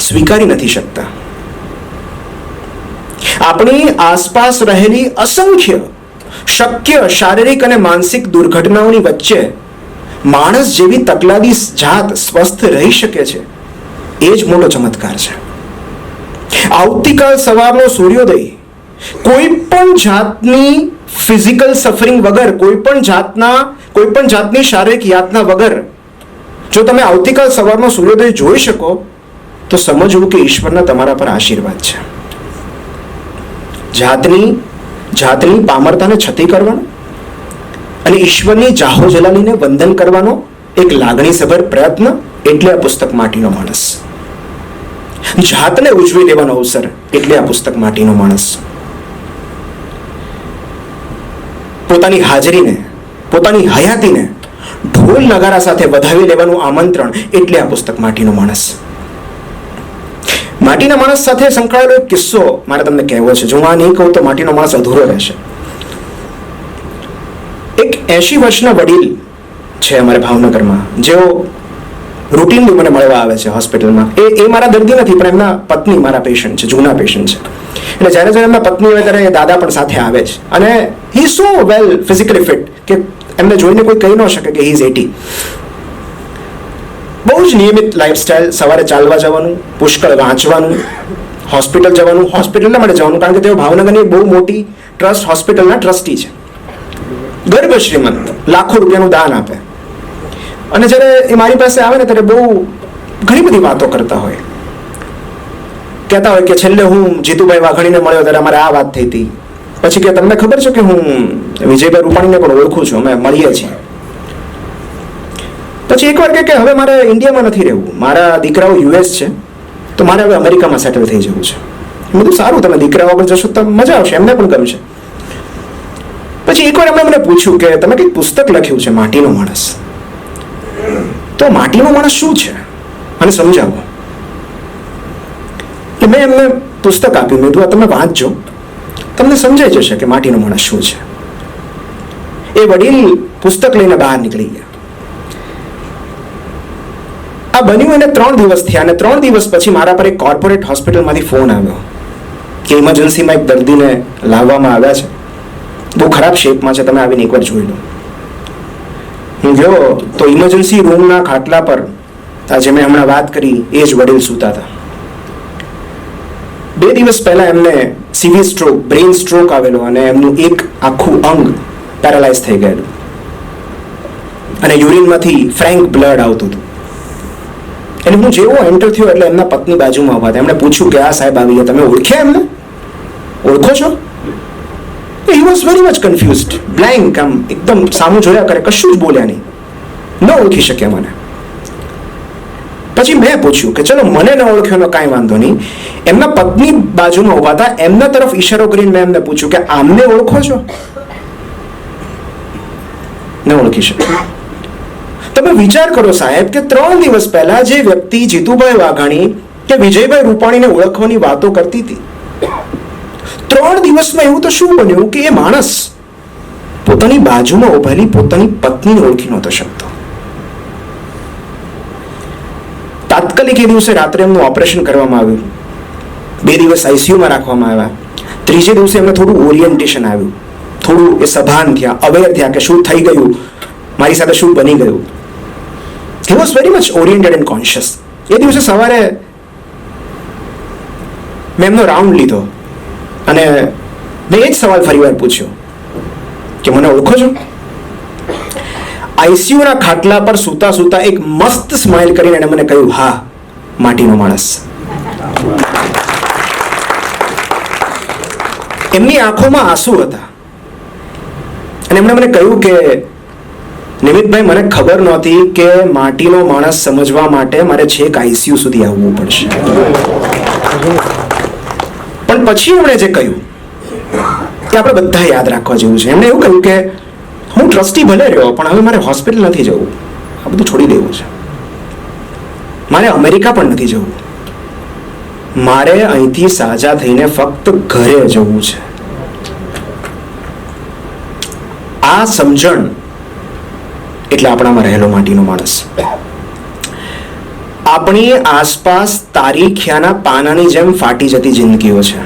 સ્વીકારી નથી શકતા. આપણી આસપાસ રહેલી અસંખ્ય શક્ય શારીરિક અને માનસિક દુર્ઘટનાઓની વચ્ચે માણસ જેવી તકલાદી જાત સ્વસ્થ રહી શકે છે, એ જ મોટો ચમત્કાર છે. આવતીકાલ સવારનો સૂર્યોદય કોઈ પણ જાતની ફિઝિકલ સફરિંગ વગર, કોઈ પણ જાતની શારીરિક યાતના વગર જો તમે આવતીકાલ સવારનો સૂર્યોદય જોઈ શકો તો સમજવું કે ઈશ્વરના તમારા પર આશીર્વાદ છે. જાતની પામરતાને છતી કરવાનો અને ઈશ્વરની જાહો જલાલીને વંદન કરવાનો એક લાગણીસભર પ્રયત્ન, એટલે આ પુસ્તક માટીનો માણસ. જાતને ઉજવી લેવાનો અવસર, એટલે આ પુસ્તક માટીનો માણસ. પોતાની હાજરીને, પોતાની હયાતીને ઢોલ નગારા સાથે વધાવી લેવાનું આમંત્રણ એટલે આ પુસ્તક માટીનો માણસ. માટીના માણસ સાથે સંકળાયેલો એક કિસ્સો મારે તમને કહેવો છે. જો હું આ નહીં કહું તો માટીનો માણસ અધૂરો રહેશે. એક 80 વર્ષના વડીલ છે અમારે ભાવનગરમાં, જેઓ રૂટીનલી મને મળવા આવે છે હોસ્પિટલમાં. એ મારા દર્દી નથી, પણ એમના પત્ની મારા પેશન્ટ છે, જૂના પેશન્ટ છે. એટલે જ્યારે જ્યારે એમના પત્ની હોય ત્યારે એ દાદા પણ સાથે આવે છે. અને હી સો વેલ ફિઝિકલી ફિટ કે એમને જોઈને કોઈ કહી ન શકે કે હી ઇઝ 80. બહુ જ નિયમિત લાઈફસ્ટાઈલ. સવારે ચાલવા જવાનું, પુષ્કળ વાંચવાનું, હોસ્પિટલ જવાનું, હોસ્પિટલના માટે જવાનું, કારણ કે તેઓ ભાવનગરની બહુ મોટી ટ્રસ્ટ હોસ્પિટલના ટ્રસ્ટી છે. ગર્ભ શ્રીમંત, લાખો રૂપિયાનું દાન આપે. અને જ્યારે એ મારી પાસે આવે ને ત્યારે બહુ ઘણી બધી વાતો કરતા હોય. કહેતા હોય કે છેલ્લે હું જીતુભાઈ વાઘાણીને મળ્યો ત્યારે અમારે આ વાત થઈ હતી. પછી કે તમને ખબર છે કે હું વિજયભાઈ રૂપાણીને પણ ઓળખું છું, અમે મળીએ છીએ. પછી એકવાર કે હવે મારે ઇન્ડિયામાં નથી રહેવું, મારા દીકરાઓ યુએસ છે, તો મારે હવે અમેરિકામાં સેટલ થઈ જવું છે. બધું સારું, તમે દીકરાઓ આગળ જશો તો મજા આવશે, એમને પણ ગમશે. પછી એકવાર એમણે મને પૂછ્યું કે તમે કંઈક પુસ્તક લખ્યું છે માટીનો માણસ, તો માટીનો માણસ શું છે અને સમજાવો. એટલે મેં એમને પુસ્તક આપ્યું. મેં કીધું તમે વાંચજો, તમને સમજાઈ જશે કે માટીનો માણસ શું છે. એ વડીલ પુસ્તક લઈને બહાર નીકળી ગયા. આ બન્યું એને 3 દિવસ થયા, અને 3 દિવસ પછી મારા પર એક કોર્પોરેટ હોસ્પિટલમાંથી ફોન આવ્યો કે ઇમરજન્સીમાં એક દર્દીને લાવવામાં આવ્યા છે, બહુ ખરાબ શેપમાં છે, તમે આવીને એકવાર જોઈ લો. હું ગયો તો ઇમરજન્સી રૂમના ખાટલા પર આજે મેં હમણાં વાત કરી એ જ વડીલ સૂતા હતા. 2 દિવસ પહેલા એમને સિવિયર સ્ટ્રોક, બ્રેઇન સ્ટ્રોક આવેલો, અને એમનું એક આખું અંગ પેરાલાઇઝ થઈ ગયેલું, અને યુરિનમાંથી ફ્રેન્ક બ્લડ આવતું હતું. એટલે હું જેવો એન્ટર થયો એટલે એમના પત્ની બાજુમાં ઉભા હતા. એમણે પૂછ્યું કે આ સાહેબ આવી ગયા, તમે ઓળખ્યા એમને? ઓળખો છો? He was very much confused, blank, આમ એકદમ સામું જોયા કરે, કશું જ બોલ્યા નહીં, ન ઓળખી શક્યા મને. પછી મેં પૂછ્યું કે ચલો મને ન ઓળખ્યો કાંઈ વાંધો નહીં, એમના પત્ની બાજુમાં ઉભા હતા, એમના તરફ ઈશારો કરીને મેં એમને પૂછ્યું કે આમને ઓળખો છો? ન ઓળખી શક્યા. તમે વિચાર કરો સાહેબ કે 3 દિવસ પહેલા જે વ્યક્તિ જીતુભાઈ વાઘાણી કે વિજયભાઈ રૂપાણીને ઓળખવાની વાતો કરતી હતી, 3 દિવસમાં એવું તો શું બન્યું કે એ માણસ પોતાની બાજુમાં ઉભેલી પોતાની પત્નીને ઓળખી નહોતો શકતો. તાત્કાલિક એ દિવસે રાત્રે એમનું ઓપરેશન કરવામાં આવ્યું. 2 દિવસ આઈસીયુમાં રાખવામાં આવ્યા. 3જે દિવસે એમને થોડું ઓરિએન્ટેશન આવ્યું, થોડું એ સભાન થયા, અવેર થયા કે શું થઈ ગયું, મારી સાથે શું બની ગયું. He was very much oriented and conscious. એ દિવસે સવારે મેં એમનો રાઉન્ડ લીધો અને મેં એ જ સવાલ ફરીવાર પૂછ્યો કે મને ઓળખો છો? આઈસીયુના ખાટલા પર સૂતા સૂતા એક મસ્ત સ્માઇલ કરીને એને મને કહ્યું, હા, માટીનો માણસ. એમની આંખોમાં આંસુ હતા અને એમણે મને કહ્યું કે નિમિતભાઈ, મને ખબર નહોતી કે માટીનો માણસ સમજવા માટે મારે છેક આઈસીયુ સુધી આવવું પડશે. પણ પછી એમણે જે કહ્યું તે આપણે બધા યાદ રાખવા જેવું છે. એમણે એવું કહ્યું કે હું ટ્રસ્ટી ભલે રહ્યો, પણ હવે મારે હોસ્પિટલ નથી જવું, આ બધું છોડી દેવું છે. મારે અમેરિકા પણ નથી જવું, મારે અહીંથી સાજા થઈને ફક્ત ઘરે જવું છે. આ સમજણ એટલે આપણામાં રહેલો માટીનો માણસ. આપણી આસપાસ તારીખિયાના પાનાની જેમ ફાટી જતી જિંદગીઓ છે.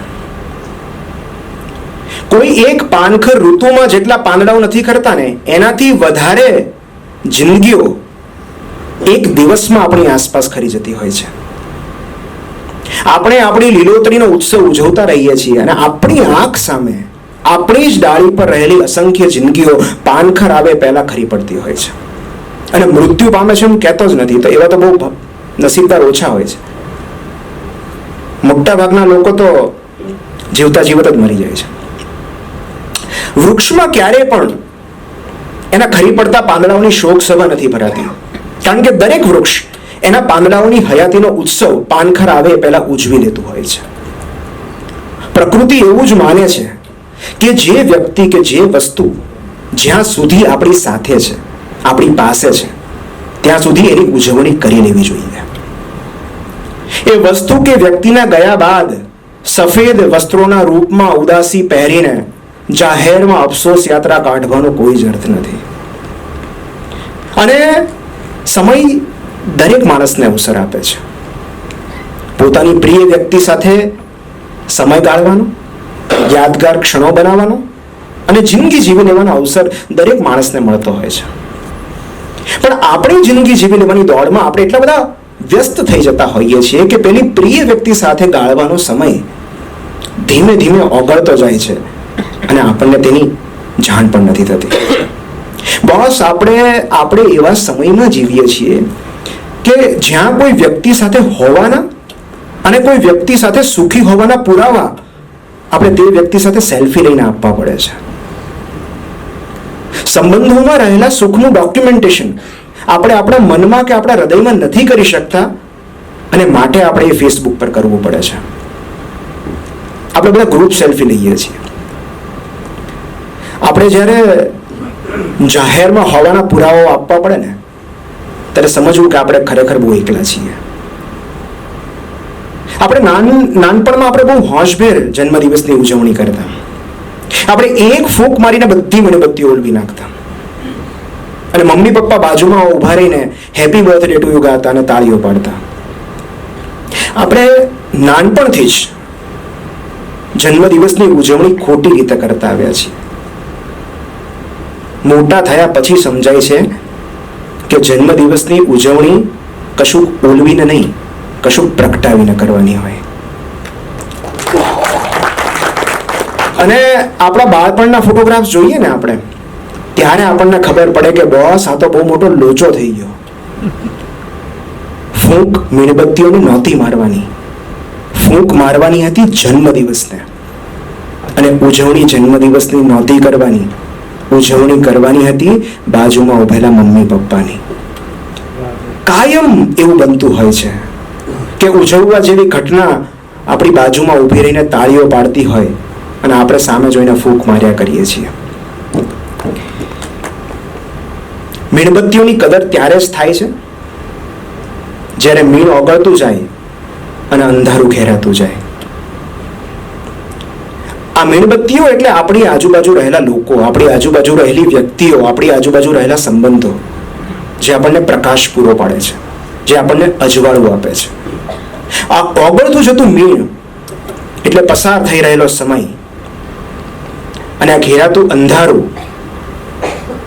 કોઈ એક પાનખર ઋતુમાં જેટલા પાંદડાઓ નથી કરતા ને એનાથી વધારે જિંદગીઓ એક દિવસમાં આપણી આસપાસ ખરી જતી હોય છે. આપણે આપણી લીલોતરીનો ઉત્સવ ઉજવતા રહીએ છીએ અને આપણી આંખ સામે આપણી જ ડાળી પર રહેલી અસંખ્ય જિંદગીઓ પાનખર આવે પહેલા ખરી પડતી હોય છે અને મૃત્યુ પામે છે. હું કહેતો જ નથી, તો એવા તો બહુ નસીબદાર ઓછા હોય છે. મોટા ભાગના લોકો તો જીવતા જીવત જ મરી જાય છે. વૃક્ષમાં ક્યારેય પણ એના ખરી પડતા પાંદડાઓની શોક સભા નથી ભરાતી, કારણ કે દરેક વૃક્ષ એના પાંદડાઓની હયાતીનો ઉત્સવ પાનખર આવે પહેલા ઉજવી લેતું હોય છે. પ્રકૃતિ એવું જ માને છે કે જે વ્યક્તિ કે જે વસ્તુ જ્યાં સુધી આપણી સાથે છે આપણી પાસે છે ત્યાં સુધી એની ઉજવણી કરી લેવી જોઈએ. એ વસ્તુ કે વ્યક્તિના ગયા બાદ સફેદ વસ્ત્રોના રૂપમાં ઉદાસી પહેરીને જાહેરમાં અફસોસ યાત્રા કાઢવાનો કોઈ જ અર્થ નથી. અને સમય દરેક માણસને અવસર આપે છે પોતાની પ્રિય વ્યક્તિ સાથે સમય ગાળવાનો, યાદગાર ક્ષણો બનાવવાનો અને જિંદગી જીવી લેવાનો અવસર દરેક માણસને મળતો હોય છે. પણ આપણી જિંદગી જીવી લેવાની દોડમાં આપણે એટલા બધા વ્યસ્ત થઈ જતા હોઈએ છીએ કે પેલી પ્રિય વ્યક્તિ સાથે ગાળવાનો સમય ધીમે ધીમે ઓગળતો જાય છે અને આપણને તેની જાણ પણ નથી થતી. બોસ, આપણે એવા સમયમાં જીવીએ છીએ કે જ્યાં કોઈ વ્યક્તિ સાથે હોવાના અને કોઈ વ્યક્તિ સાથે સુખી હોવાના પુરાવા આપણે તે વ્યક્તિ સાથે સેલ્ફી લઈને આપવા પડે છે. સંબંધોમાં રહેલા સુખનું ડોક્યુમેન્ટેશન આપણે આપણા મનમાં કે આપણા હૃદયમાં નથી કરી શકતા અને માટે આપણે એ ફેસબુક પર કરવું પડે છે. આપણે બધા ગ્રુપ સેલ્ફી લઈએ છીએ. આપણે જ્યારે જાહેરમાં હોવાના પુરાવાઓ આપવા પડે ને ત્યારે સમજવું કે આપણે ખરેખર બહુ એકલા છીએ. આપણે નાનપણમાં આપણે બહુ હોશભેર જન્મદિવસની ઉજવણી કરતા. આપણે એક ફૂંક મારીને બધી મીણબત્તીઓ ઓલવી નાખતા અને મમ્મી પપ્પા બાજુમાં ઊભા રહીને હેપી બર્થડે ટુ યુ ગાતા અને તાળીઓ પાડતા. આપણે નાનપણથી જ જન્મદિવસની ઉજવણી ખોટી રીતે કરતા આવ્યા છીએ. મોટા થયા પછી સમજાય છે કે જન્મદિવસની ઉજવણી કશું ઓલવીને નહીં, કશું પ્રગટાવીને કરવાની હોય. અને આપણા બાળપણના ફોટોગ્રાફ્સ જોઈએ ને આપણે, ત્યારે આપણને ખબર પડે કે બોસ, આ તો બહુ મોટો લોચો થઈ ગયો. ફૂંક મીણબત્તીઓને નહોતી મારવાની, ફૂંક મારવાની હતી જન્મદિવસને. અને ઉજવણી જન્મદિવસની નહોતી કરવાની, ઉજવણી કરવાની હતી બાજુમાં ઉભેલા મમ્મી પપ્પાની. કાયમ એવું બનતું હોય છે કે ઉજવવા જેવી ઘટના આપણી બાજુમાં ઊભી રહીને તાળીઓ પાડતી હોય અને આપણે સામે જોઈને ફૂંક માર્યા કરીએ છીએ. મીણબત્તીઓની કદર ત્યારે જ થાય છે જ્યારે મીણ ઓગળતું જાય અને અંધારું ઘેરાતું જાય. આ મીણબત્તીઓ એટલે આપણી આજુબાજુ રહેલા લોકો, આપણી આજુબાજુ રહેલી વ્યક્તિઓ, આપણી આજુબાજુ રહેલા સંબંધો જે આપણને પ્રકાશ પૂરો પાડે છે, જે આપણને અજવાળું આપે છે. આ ઓગળતું જતું મીણ એટલે પસાર થઈ રહેલો સમય અને આ ઘેરાતું અંધારું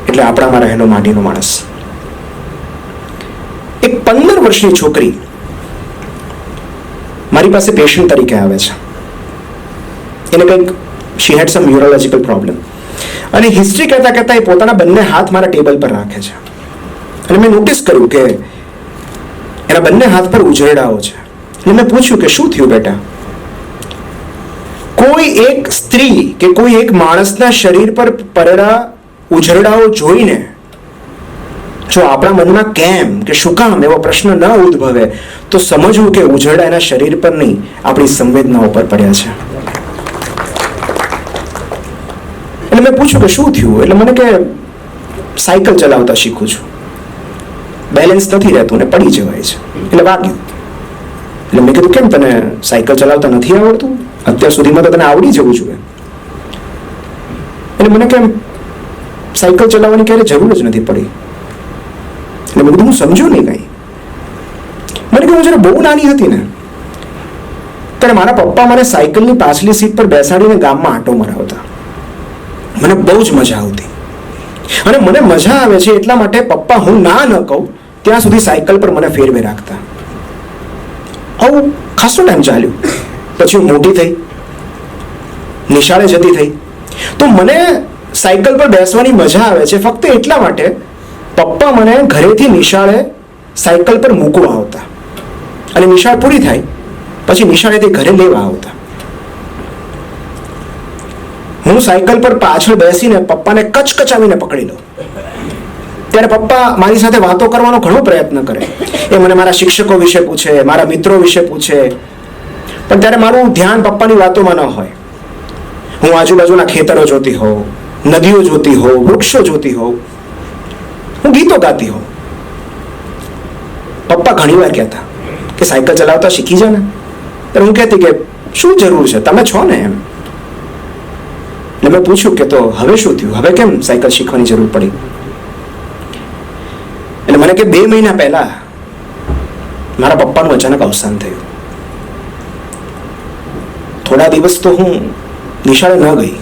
એટલે આપણામાં રહેલો માટીનો માણસ. એક 15 વર્ષની છોકરી મારી પાસે પેશન્ટ તરીકે આવે છે. એને કંઈક શી હેડ સમ ન્યુરોલોજિકલ પ્રોબ્લેમ અને હિસ્ટ્રી કહેતા કહેતા એ પોતાના બંને હાથ મારા ટેબલ પર રાખે છે. અને મેં નોટિસ કર્યું કે એના બંને હાથ પર ઉજરડાઓ છે. અને મેં પૂછ્યું કે શું થયું બેટા? કોઈ એક સ્ત્રી કે કોઈ એક માણસના શરીર પર પડેલા ઉજરડાઓ જોઈને જો આપણા મનમાં કેમ કે શું કામ એવો પ્રશ્ન ન ઉદ્ભવે તો સમજવું કે ઉજરડા એના શરીર પર નહીં, આપણી સંવેદનાઓ પર પડ્યા છે. એટલે મેં પૂછ્યું કે શું થયું? એટલે મને કે સાયકલ ચલાવતા શીખું છું, બેલેન્સ નથી રહેતું ને પડી જવાય છે એટલે વાગ્યું. એટલે મેં કીધું કેમ તને સાયકલ ચલાવતા નથી આવડતું? અત્યાર સુધીમાં તો તને આવડી જવું જોઈએ. એટલે મને કેમ સાયકલ ચલાવવાની ક્યારે જરૂર જ નથી પડી. એટલે મેં કીધું હું સમજ્યો નહીં કાંઈ. મને કે હું જ્યારે બહુ નાની હતી ને ત્યારે મારા પપ્પા મને સાયકલની પાછલી સીટ પર બેસાડીને ગામમાં આંટો મરાવતા. મને બહુ જ મજા આવતી અને મને મજા આવે છે એટલા માટે પપ્પા હું ના ન કહું ત્યાં સુધી સાયકલ પર મને ફેરવે રાખતા. આવું ખાસો ટાઈમ ચાલ્યું. પછી હું મોટી થઈ, નિશાળે જતી થઈ તો મને સાયકલ પર બેસવાની મજા આવે છે ફક્ત એટલા માટે પપ્પા મને ઘરેથી નિશાળે સાયકલ પર મૂકવા આવતા અને નિશાળ પૂરી થાય પછી નિશાળેથી ઘરે લેવા આવતા. હું સાયકલ પર પાછળ બેસીને પપ્પાને કચકચાવીને પકડી લઉં ત્યારે પપ્પા મારી સાથે વાતો કરવાનો ઘણો પ્રયત્ન કરે. એ મને મારા શિક્ષકો વિશે પૂછે, મારા મિત્રો વિશે પૂછે, પણ ત્યારે મારું ધ્યાન પપ્પાની વાતોમાં ન હોય. હું આજુબાજુના ખેતરો જોતી હોઉં, નદીઓ જોતી હોઉં, વૃક્ષો જોતી હોઉં હું ગીતો ગાતી હોઉં. પપ્પા ઘણીવાર કહેતા કે સાયકલ ચલાવતા શીખી જા ને. તો હું કહેતી કે શું જરૂર છે, તમે છો ને એમ. એટલે મેં પૂછ્યું કે તો હવે શું થયું, હવે કેમ સાયકલ શીખવાની જરૂર પડી? એટલે મને કે 2 મહિના પહેલા મારા પપ્પાનું અચાનક અવસાન થયું. થોડા દિવસ તો હું નિશાળે ન ગઈ.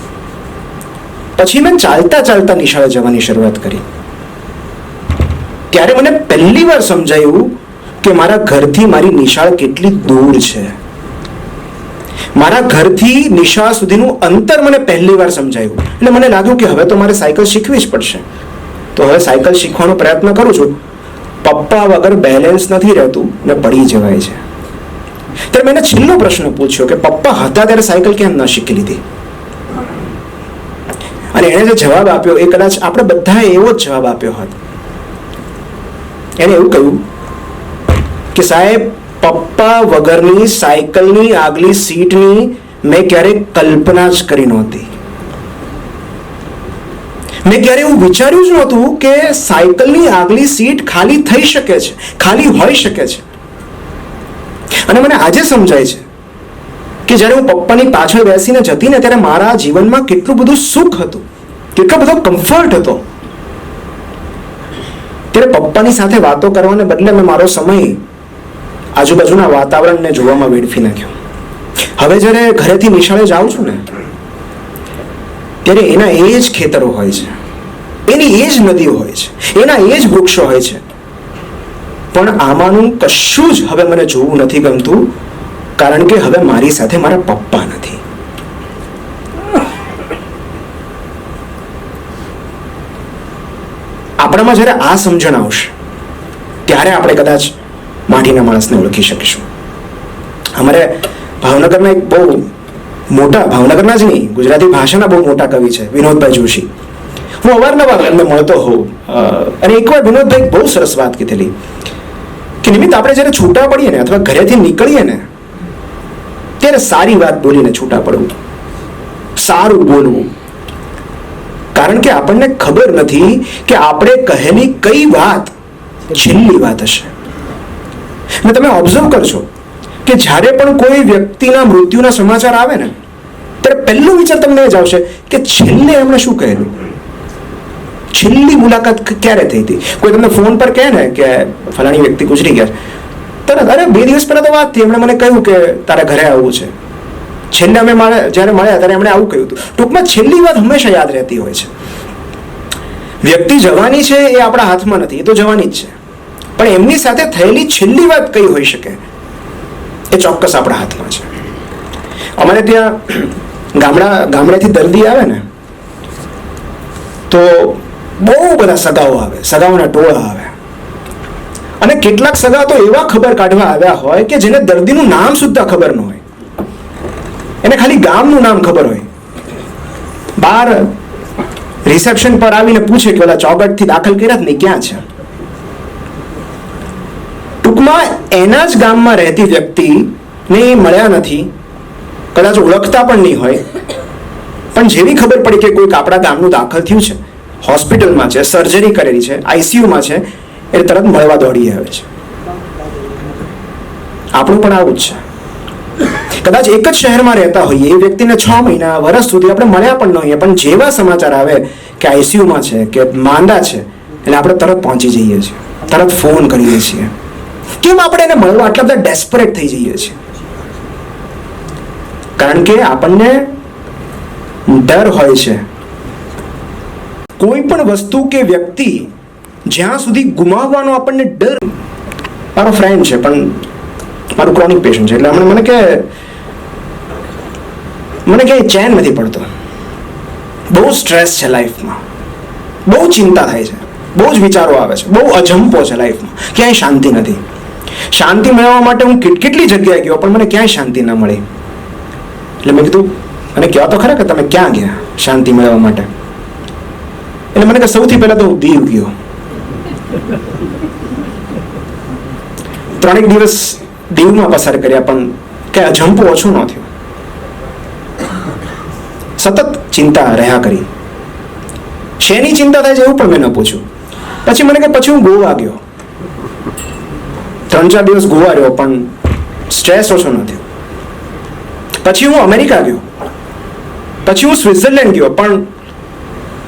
પછી મેં ચાલતા ચાલતા નિશાળે જવાની શરૂઆત કરી. ત્યારે મને પહેલી વાર સમજાયું કે મારા ઘરથી મારી નિશાળ કેટલી દૂર છે. મારા ઘરથી નિશાળ સુધીનું અંતર મને પહેલી વાર સમજાયું. એટલે મને લાગ્યું કે હવે તો મારે સાયકલ શીખવી જ પડશે. તો હવે સાયકલ શીખવાનો પ્રયત્ન કરું છું. પપ્પા વગર બેલેન્સ નથી રહેતું ને પડી જવાય છે. ત્યારે મેં છેલ્લો પ્રશ્ન પૂછ્યો કે પપ્પા હતા ત્યારે સાયકલ કેમ ન શીખી લીધી? અને એણે જે જવાબ આપ્યો એ કદાચ આપણે બધાએ એવો જ જવાબ આપ્યો હોત. એણે એવું કહ્યું કે સાહેબ, પપ્પા વગરની સાયકલની આગલી સીટની મેં ક્યારેક કલ્પના જ કરી નહોતી. મેં ક્યારે એવું વિચાર્યું જ નહોતું કે સાયકલની આગલી સીટ ખાલી થઈ શકે છે, ખાલી હોઈ શકે છે. અને મને આજે સમજાય છે કે જ્યારે હું પપ્પાની પાછળ બેસીને જતી ને ત્યારે મારા જીવનમાં કેટલું બધું સુખ હતું, કેટલો બધો કમ્ફર્ટ હતો. ત્યારે પપ્પાની સાથે વાતો કરવાને બદલે મેં મારો સમય આજુબાજુના વાતાવરણને જોવામાં વેડફી નાખ્યો. હવે જ્યારે ઘરેથી નિશાળે જાઉં છું ને ત્યારે એના એ જ ખેતરો હોય છે, એની એ જ નદીઓ હોય છે, એના એ જ વૃક્ષો હોય છે. પણ આમાંનું કશું જ હવે મને જોવું નથી ગમતું, કારણ કે હવે મારી સાથે મારા પપ્પા નથી. આપણામાં જ્યારે આ સમજણ આવશે ત્યારે આપણે કદાચ માટીના માણસને ઓળખી શકીશું. અમારે ભાવનગરના એક બહુ મોટા, ભાવનગરના જ નહીં, ગુજરાતી ભાષાના બહુ મોટા કવિ છે વિનોદભાઈ જોશી. હું અવારનવાર એમને મળતો હોઉં. અને એકવાર વિનોદભાઈ બહુ સરસ વાત કીધેલી કે નિમિત્ત આપણે જ્યારે છૂટા પડીએ ને અથવા ઘરેથી નીકળીએ ને ત્યારે સારી વાત બોલીને છૂટા પડવું, સારું બોલવું. કારણ કે આપણને ખબર નથી કે આપણે કહેલી કઈ વાત છેલ્લી વાત હશે. અને તમે ઓબ્ઝર્વ કરશો કે જ્યારે પણ કોઈ વ્યક્તિના મૃત્યુના સમાચાર આવે ને ત્યારે પહેલો વિચાર તમને જ આવશે કે છેલ્લે એમણે શું કહેલું, છેલ્લી મુલાકાત ક્યારે થઈ હતી. કોઈ તમને ફોન પર કહે ને કે ફલાણી વ્યક્તિ ગુજરી ગયા, તરત અરે 2 દિવસ પહેલા તો વાત થઈ, એમણે મને કહ્યું કે તારા ઘરે આવવું છે. છેલ્લે અમે જ્યારે મળ્યા ત્યારે એમણે આવું કહ્યું હતું. ટૂંકમાં છેલ્લી વાત હંમેશા યાદ રહેતી હોય છે. વ્યક્તિ જવાની છે એ આપણા હાથમાં નથી, એ તો જવાની જ છે. પણ એમની સાથે થયેલી છેલ્લી વાત કઈ હોઈ શકે એ ચોક્કસ આપણા હાથમાં છે. અમારે ત્યાં ગામડેથી દર્દી આવે ને તો બહુ બધા સગાઓ આવે, સગાઓના ટોળા આવે. અને કેટલાક સગા તો એવા ખબર કાઢવા આવ્યા હોય કે જેને દર્દીનું નામ સુદ્ધા ખબર ન હોય, એને ખાલી ગામનું નામ ખબર હોય. બહાર રિસેપ્શન પર આવીને પૂછે કે ઓલા ચોગટથી દાખલ કર્યા જ નહીં, ક્યાં છે? ટૂંકમાં એના જ ગામમાં રહેતી વ્યક્તિને મળ્યા નથી, કદાચ ઓળખતા પણ નહીં હોય, પણ જેવી ખબર પડી કે કોઈક આપણા ગામનું દાખલ થયું છે, હોસ્પિટલમાં છે, સર્જરી કરેલી છે, આઈસીયુમાં છે, એ તરત મળવા દોડી આવે છે. આપણું પણ આવું જ છે. કદાચ એક જ શહેરમાં રહેતા હોઈએ, એ વ્યક્તિને 6 મહિના, વર્ષ સુધી આપણે મળ્યા પણ ન હોઈએ, પણ જેવા સમાચાર આવે કે આઈસીયુમાં છે કે માંદા છે એટલે આપણે તરત પહોંચી જઈએ છીએ, તરત ફોન કરીએ છીએ. કેમ આપણે એને મળવા આટલા બધા ડેસ્પરેટ થઈ જઈએ છીએ? કારણ કે આપણને ડર હોય છે. કોઈ પણ વસ્તુ કે વ્યક્તિ જ્યાં સુધી ગુમાવવાનો આપણને ડર. મારો ફ્રેન્ડ છે પણ મારું ક્રોનિક પેશન્ટ છે, એટલે મને ક્યાંય ચેન નથી પડતો. બહુ સ્ટ્રેસ છે લાઈફમાં, બહુ ચિંતા થાય છે, બહુ જ વિચારો આવે છે, બહુ અજંપો છે લાઈફમાં, ક્યાંય શાંતિ નથી. શાંતિ મેળવવા માટે હું કેટલી જગ્યાએ ગયો પણ મને ક્યાંય શાંતિ ન મળી. એટલે મેં કીધું મને કહો તો ખરા કે તમે ક્યાં ગયા શાંતિ મેળવવા માટે? એટલે મને કે સૌથી પહેલા તો હું દીવ ગયો. 3 દિવસ દીવમાં પસાર કર્યા પણ કઈ અજંપો ઓછો ન થયો. સતત ચિંતા રહ્યા કરી. શેની ચિંતા થાય છે એવું પણ મેં ન પૂછ્યું. પછી મને કે પછી હું ગોવા ગયો, 3-4 દિવસ ગોવા રહ્યો, પણ સ્ટ્રેસ ઓછો ન થયો. પછી હું અમેરિકા ગયો, પછી હું સ્વિટ્ઝરલેન્ડ ગયો, પણ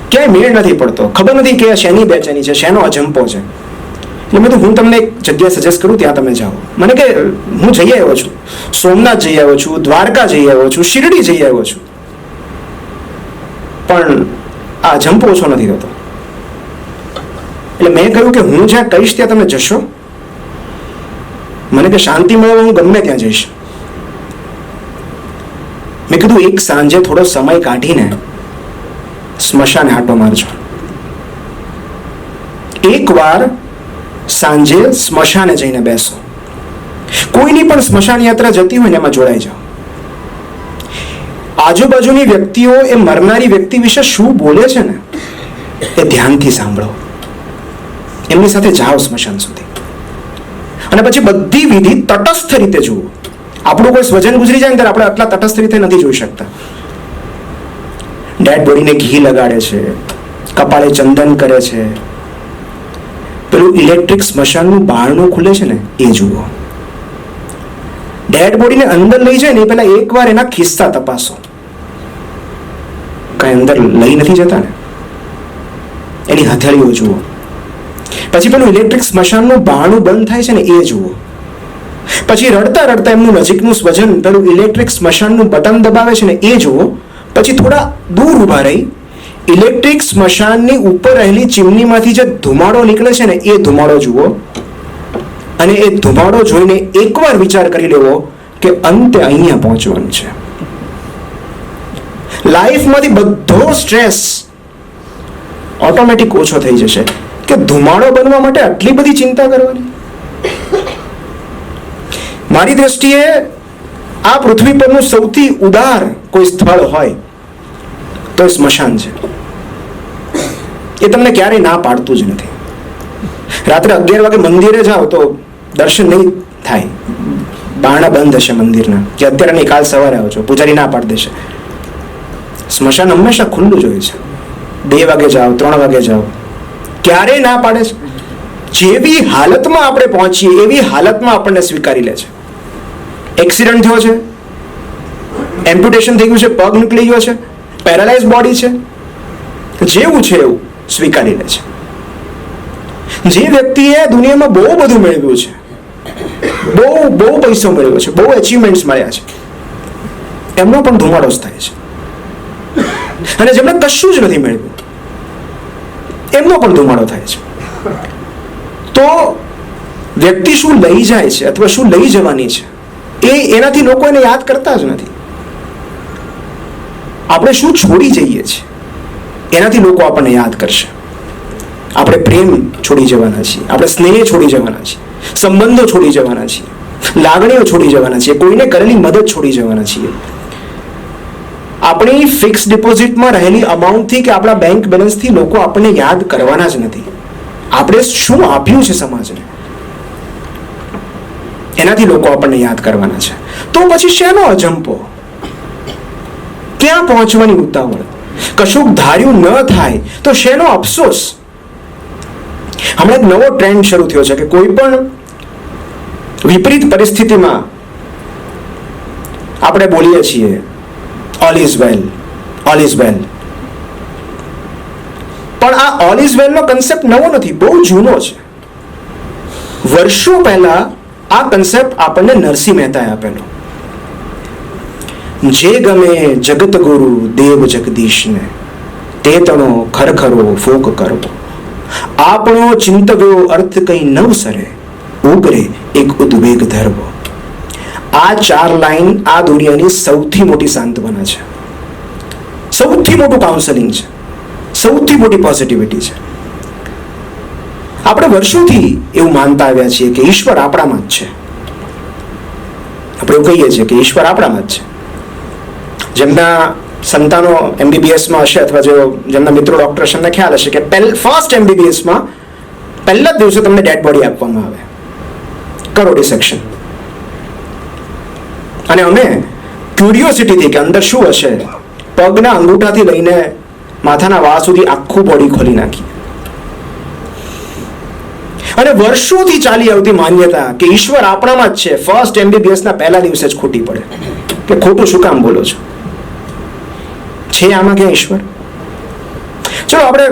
ક્યાંય મેળ નથી પડતો. ખબર નથી કે શેની બેચેની છે, શેનો અજંપો છે. એટલે મેં તો હું તમને એક જગ્યા સજેસ્ટ કરું, ત્યાં તમે જાઓ. મને કે હું જઈ આવ્યો છું, સોમનાથ જઈ આવ્યો છું, દ્વારકા જઈ આવ્યો છું, શિરડી જઈ આવ્યો છું, પણ આ અજંપો ઓછો નથી થતો. એટલે મેં કહ્યું કે હું જ્યાં કહીશ ત્યાં તમે જશો? મને કે શાંતિ મળે હું ગમે ત્યાં જઈશ. મેં કીધું એક સાંજે થોડો સમય કાઢીને સ્મશાને આંટો મારજો. એકવાર સાંજે સ્મશાને જઈને બેસો. કોઈની પણ સ્મશાન યાત્રા જતી હોય ને એમાં જોડાઈ જાઓ. આજુબાજુની વ્યક્તિઓ એ મરનારી વ્યક્તિ વિશે શું બોલે છે ને એ ધ્યાનથી સાંભળો. એમની સાથે જાઓ સ્મશાન સુધી, અને પછી બધી વિધિ તટસ્થ રીતે જુઓ. આપણું કોઈ સ્વજન ગુજરી જાય ને ત્યારે આપણે આટલા તટસ્થ રીતે નથી જોઈ શકતા. ડેડ બોડીને ઘી લગાડે છે, કપાળે ચંદન કરે છે, પેલું ઇલેક્ટ્રિક સ્મશાનનું બારણું ખુલે છે ને એ જુઓ. ડેડ બોડીને અંદર લઈ જાય ને પહેલા એકવાર એના ખિસ્સા તપાસો, કઈ અંદર લઈ નથી જતા ને, એની હથેળીઓ જુઓ. પછી પેલું ઇલેક્ટ્રિક સ્મશાનનું બારણું બંધ થાય છે ને એ જુઓ. પછી રડતા રડતા એમનું નજીકનું સ્વજન પેલું ઇલેક્ટ્રિક સ્મશાનનું બટન દબાવે છે ને એ જુઓ. પછી થોડા દૂર ઊભા રહી ઇલેક્ટ્રિક સ્મશાનની ઉપર રહેલી ચીમનીમાંથી જે ધુમાડો નીકળે છે ને એ ધુમાડો જુઓ. અને એ ધુમાડો જોઈને એકવાર વિચાર કરી લેવો કે અંતે અહીંયા પહોંચવાનું છે. લાઈફમાંથી બધો સ્ટ્રેસ ઓટોમેટિક ઓછો થઈ જશે કે ધુમાડો બનવા માટે આટલી બધી ચિંતા કરવાની. મારી દ્રષ્ટિએ આ પૃથ્વી પરનું સૌથી ઉદાર કોઈ સ્થળ હોય તો એ સ્મશાન છે. એ તમને ક્યારેય ના પાડતું જ નથી. રાત્રે 11 વાગે મંદિરે જાઓ તો દર્શન નહીં થાય, બારણા બંધ હશે મંદિરના, કે અત્યારે નહીં કાલ સવારે આવજો, પૂજારી ના પાડી દેશે. સ્મશાન હંમેશા ખુલ્લું જ હોય છે. 2 વાગે જાઓ, 3 વાગે જાઓ, ક્યારેય ના પાડે છે. જેવી હાલતમાં આપણે પહોંચીએ એવી હાલતમાં આપણને સ્વીકારી લે છે. એક્સિડન્ટ થયો છે, એમ્પ્યુટેશન થઈ ગયું છે, પગ નીકળી ગયો છે, પેરાલાઇઝ બોડી છે, જેવું છે એવું સ્વીકારી લે છે. જે વ્યક્તિએ દુનિયામાં બહુ બધું મેળવ્યું છે, બહુ પૈસો મેળવ્યો છે, બહુ અચીવમેન્ટ્સ મળ્યા છે, એમનો પણ ધુમાડો જ થાય છે. અને જેમણે કશું જ નથી મેળવ્યું એમનો પણ ધુમાડો થાય છે. તો વ્યક્તિ શું લઈ જાય છે અથવા શું લઈ જવાની છે એનાથી લોકો એને યાદ કરતા જ નથી. આપણે શું છોડી જઈએ છીએ એનાથી લોકો આપણને યાદ કરશે. આપણે પ્રેમ છોડી જવાના છીએ, આપણે સ્નેહ છોડી જવાના છીએ, સંબંધો છોડી જવાના છીએ, લાગણીઓ છોડી જવાના છીએ, કોઈને કરેલી મદદ છોડી જવાના છીએ. આપણી ફિક્સ ડિપોઝિટમાં રહેલી અમાઉન્ટથી કે આપણા બેંક બેલેન્સથી લોકો આપણને યાદ કરવાના જ નથી. આપણે શું આપ્યું છે સમાજને એનાથી લોકો આપણને યાદ કરવાના છે. તો પછી શેનો અજંપો? ક્યાં પહોંચવાની ઉતાવળ? કશુંક ધાર્યું ન થાય તો શેનો અફસોસ? હમણાં એક નવો ટ્રેન્ડ શરૂ થયો છે કે કોઈ પણ વિપરીત પરિસ્થિતિમાં આપણે બોલીએ છીએ all is well, all is well. પણ આ ઓલ ઇઝ વેલ નો કન્સેપ્ટ નવો નથી, બહુ જૂનો છે. વર્ષો પહેલા આ કન્સેપ્ટ આપણને નરસિંહ મહેતાએ આપેલો. જે ગમે જગત ગુરુ દેવ જગદીશને, તે તણો ખરખરો ફોક કરો, આપણો ચિંતવ્યો અર્થ કઈ નવસરે, ઉગરે એક ઉદ્વેગ ધરવો. આ 4 લાઈન આ દુનિયાની સૌથી મોટી સાંત્વના છે, સૌથી મોટું કાઉન્સેલિંગ છે, સૌથી મોટી પોઝિટિવિટી છે. આપણે વર્ષોથી એવું માનતા આવ્યા છીએ કે ઈશ્વર આપણામાં જ છે. આપણે એવું કહીએ છીએ કે ઈશ્વર આપણામાં જ છે. જેમના સંતાનો MBBS-માં હશે અથવા જેમના મિત્રો ડોક્ટર હશે એમને ખ્યાલ હશે કે ફર્સ્ટ MBBS-માં પહેલા જ દિવસે તમને ડેડ બોડી આપવામાં આવે, કરો ડિસેક્શન. અને અમે ક્યુરિયોસિટીથી કે અંદર શું હશે, પગના અંગૂઠાથી લઈને માથાના વાળ સુધી આખું બોડી ખોલી નાખી. અને વર્ષોથી ચાલી આવતી માન્યતા કે ઈશ્વર આપણામાં જ છે, ફર્સ્ટ MBBS ના પહેલા દિવસે જ ખોટી પડે કે ખોટું શું કામ બોલો છો? છે આમાં ક્યાં ઈશ્વર? ચલો આપણે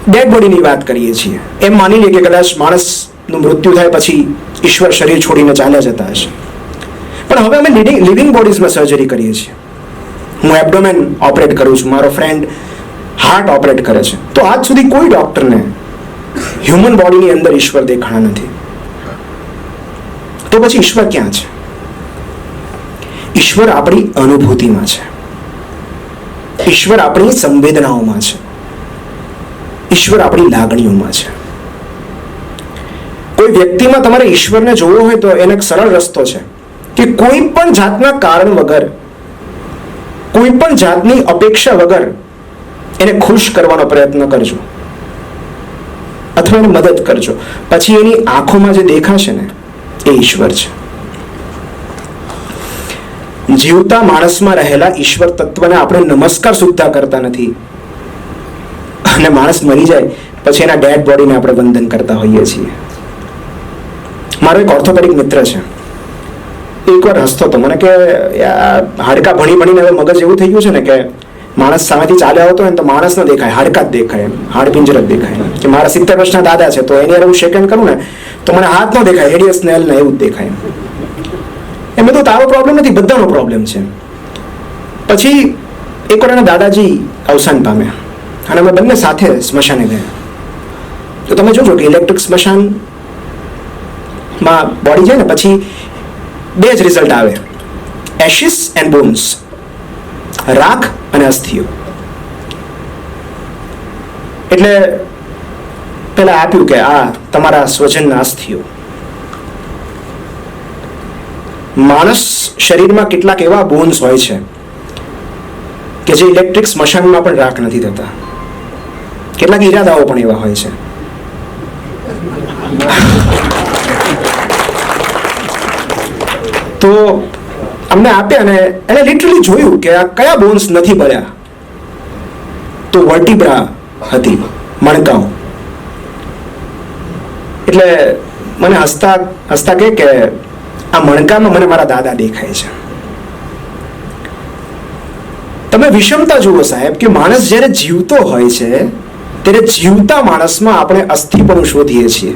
ડેડ બોડીની વાત કરીએ છીએ. એમ માની લઈએ કે કદાચ માણસનું મૃત્યુ થાય પછી ઈશ્વર શરીર છોડીને ચાલ્યા જતા હશે. પણ હવે અમે લિવિંગ બોડીઝમાં સર્જરી કરીએ છીએ. હું એબ્ડોમેન ઓપરેટ કરું છું, મારો ફ્રેન્ડ હાર્ટ ઓપરેટ કરે છે. તો આજ સુધી કોઈ ડોક્ટરને હ્યુમન બોડીની અંદર ઈશ્વર દેખાણા નથી. તો પછી ઈશ્વર ક્યાં છે? ઈશ્વર આપણી અનુભૂતિમાં છે. ઈશ્વર આપણી સંવેદનાઓમાં છે. ઈશ્વર આપણી લાગણીઓમાં છે. કોઈ વ્યક્તિમાં તમારે ઈશ્વરને જોવો હોય તો એનો એક સરળ રસ્તો છે કે કોઈ પણ જાતના કારણ વગર, કોઈ પણ જાતની અપેક્ષા વગર એને ખુશ કરવાનો પ્રયત્ન કરજો અથવા એને મદદ કરજો. પછી એની આંખોમાં જે દેખાશે ને એ ઈશ્વર છે. જીવતા માણસમાં રહેલા ઈશ્વર તત્વને આપણે નમસ્કાર સુદ્ધા કરતા નથી, અને માણસ મરી જાય પછી એના ડેડ બોડીને આપણે વંદન કરતા હોઈએ છીએ. મારો એક ઓર્થોપેડિક મિત્ર છે, એકવાર હસતો હતો મને કે હાડકા ભણી ભણીને હવે મગજ એવું થઈ ગયું છે ને કે માણસ સામેથી ચાલ્યો આવતો હોય ને તો માણસ ન દેખાય, હાડકા જ દેખાય, હાડપિંજર જ દેખાય. કે મારા 70 વર્ષના દાદા છે તો એની હું શેક હેન્ડ કરું ને તો મને હાથ ન દેખાય, હેડિયસ નેલ ને એવું જ દેખાય. એમ બધું તારો પ્રોબ્લેમ નથી, બધાનો પ્રોબ્લેમ છે. પછી એકવાર એના દાદાજી અવસાન પામ્યા અને અમે બંને સાથે સ્મશાને ગયા. તો તમે જોજો કે ઇલેક્ટ્રિક સ્મશાનમાં બોડી જાય ને પછી બે જ રિઝલ્ટ આવે, એશિસ એન્ડ બોન્સ, રાખ અને અસ્થિઓ. એટલે પેલા આપ્યું કે આ તમારા સ્વજનના અસ્થિઓ. માણસ શરીરમાં કેટલાક એવા બોન્સ હોય છે કે જે ઇલેક્ટ્રિક સ્મશાનમાં પણ રાખ નથી થતા. કેટલાક ઈરાદાઓ પણ એવા હોય છે. તો અમને આપ્યા અને એને લિટરલી જોયું કે આ કયા બોન્સ નથી બળ્યા. તો વર્ટિબ્રા હતી, મણકાઓ. એટલે મને હસતા હસતા કે આ મણકામાં મને મારા દાદા દેખાય છે. તમે વિષમતા જુઓ સાહેબ કે માણસ જ્યારે જીવતો હોય છે ત્યારે જીવતા માણસમાં આપણે અસ્થિપણું શોધીએ છીએ,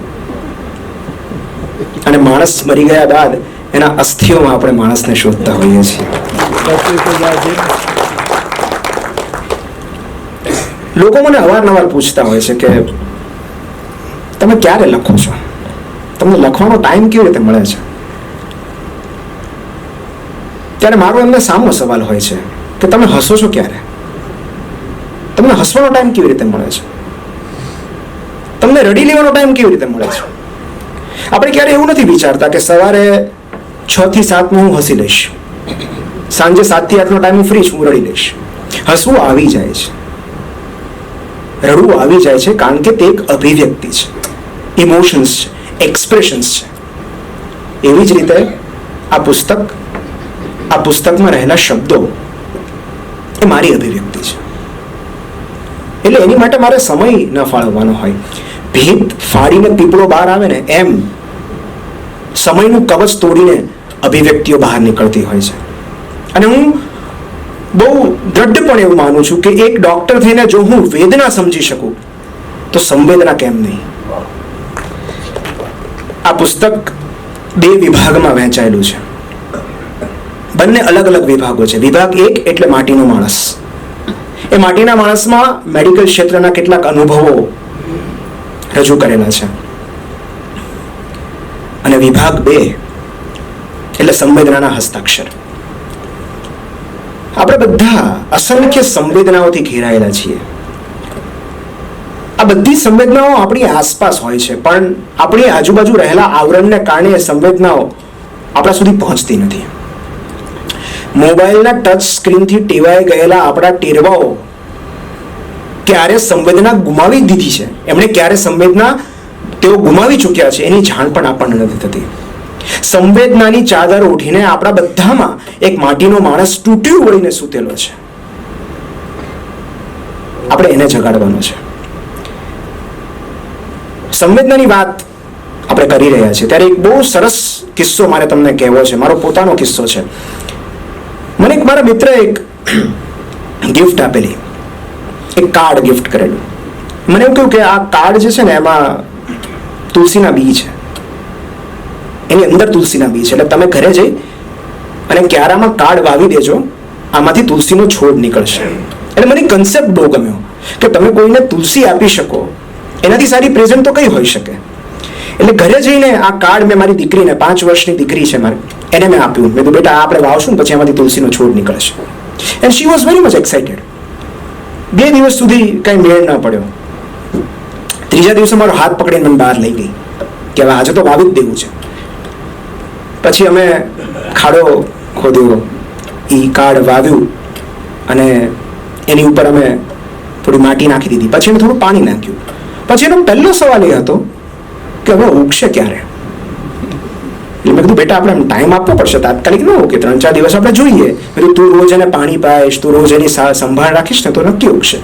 અને માણસ મરી ગયા બાદ એના અસ્થિઓમાં આપણે માણસને શોધતા હોઈએ છીએ. લોકો મને અવારનવાર પૂછતા હોય છે કે તમે ક્યારે લખો છો, તમને લખવાનો ટાઈમ કેવી રીતે મળે છે? ત્યારે મારો એમને સામો સવાલ હોય છે કે તમે હસો છો ક્યારે? તમને હસવાનો ટાઈમ કેવી રીતે મળે છે? તમને રડી લેવાનો ટાઈમ કેવી રીતે મળે છે? આપણે ક્યારે એવું નથી વિચારતા કે સવારે 6 થી 7 હું હસી લઈશ, સાંજે 7 થી 8 ટાઈમ હું ફ્રી છું, હું રડી લઈશ. હસવું આવી જાય છે, રડવું આવી જાય છે, કારણ કે તે એક અભિવ્યક્તિ છે, ઇમોશન્સ છે, એક્સપ્રેશન્સ છે. એવી જ રીતે આ પુસ્તકમાં રહેલા શબ્દો એ મારી અભિવ્યક્તિ છે. એટલે એની માટે મારે સમય ન ફાળવવાનો હોય. ભીત ફાડીને પીપળો બહાર આવે ને એમ સમયનું કવચ તોડીને અભિવ્યક્તિઓ બહાર નીકળતી હોય છે. અને હું બહુ દ્રઢપણે એવું માનું છું કે એક ડોક્ટર થઈને જો હું વેદના સમજી શકું તો સંવેદના કેમ નહીં. આ પુસ્તક 2 વિભાગમાં વહેંચાયેલું છે. બંને અલગ અલગ વિભાગો છે. વિભાગ 1 એટલે માટીનો માણસ. એ માટીના માણસમાં મેડિકલ ક્ષેત્રના કેટલાક અનુભવો રજૂ કરેલા છે. અને વિભાગ 2 એટલે સંવેદનાના હસ્તાક્ષર. આપણે બધા અસંખ્ય સંવેદનાઓથી ઘેરાયેલા છીએ. આ બધી સંવેદનાઓ આપણી આસપાસ હોય છે, પણ આપણી આજુબાજુ રહેલા આવરણને કારણે એ સંવેદનાઓ આપણા સુધી પહોંચતી નથી. મોબાઈલના ટચ સ્ક્રીનથી ટેવાઈ ગયેલા આપણા ટેરવાઓ ક્યારે સંવેદના ગુમાવી દીધી છે, એમણે ક્યારે સંવેદના તેઓ ગુમાવી ચૂક્યા છે એની જાણ પણ આપણને નથી થતી. સંવેદનાની ચાદર ઉઠીને આપણા બધામાં એક માટીનો માણસ તૂટ્યું વળીને સૂતેલો છે. આપણે એને જગાડવાનો છે. સંવેદનાની વાત આપણે કરી રહ્યા છીએ ત્યારે એક બહુ સરસ કિસ્સો મારે તમને કહેવો છે, મારો પોતાનો કિસ્સો છે. મને એક મારા મિત્રએ એક ગિફ્ટ આપેલી, એક કાર્ડ ગિફ્ટ કરેલું. મને એવું કહ્યું કે આ કાર્ડ જે છે ને એમાં તુલસીના બી છે, એની અંદર તુલસીના બી છે, એટલે તમે ઘરે જઈ અને ક્યારામાં કાર્ડ વાવી દેજો, આમાંથી તુલસીનો છોડ નીકળશે. એટલે મને કન્સેપ્ટ બહુ ગમ્યો કે તમે કોઈને તુલસી આપી શકો, એનાથી સારી પ્રેઝન્ટ તો કઈ હોઈ શકે. એટલે ઘરે જઈને આ કાર્ડ મેં મારી દીકરીને, 5 વર્ષની દીકરી છે મારી, એને મેં આપ્યું. મેં કીધું બેટા આ આપણે વાવશું ને પછી એમાંથી તુલસીનો છોડ નીકળશે. And she was very much excited. 2 દિવસ સુધી કંઈ મેળ ન પડ્યો. 3જા દિવસે મારો હાથ પકડીને મને બહાર લઈ ગઈ કે હવે આજે તો વાવી જ દેવું છે. પછી અમે ખાડો ખોદ્યો, એ કાર્ડ વાવ્યું અને એની ઉપર અમે થોડી માટી નાખી દીધી. પછી અમે થોડું પાણી નાખ્યું. પછી એનો પહેલો સવાલ એ હતો કે હવે ઉગશે ક્યારે. એટલે મેં કીધું બેટા આપણે ટાઈમ આપવો પડશે, તાત્કાલિક ન ઉગે, 3-4 દિવસ આપણે જોઈએ. મેં કીધું તું રોજ એને પાણી પાઈશ, તું રોજ એની સંભાળ રાખીશ ને તો નક્કી ઉગશે.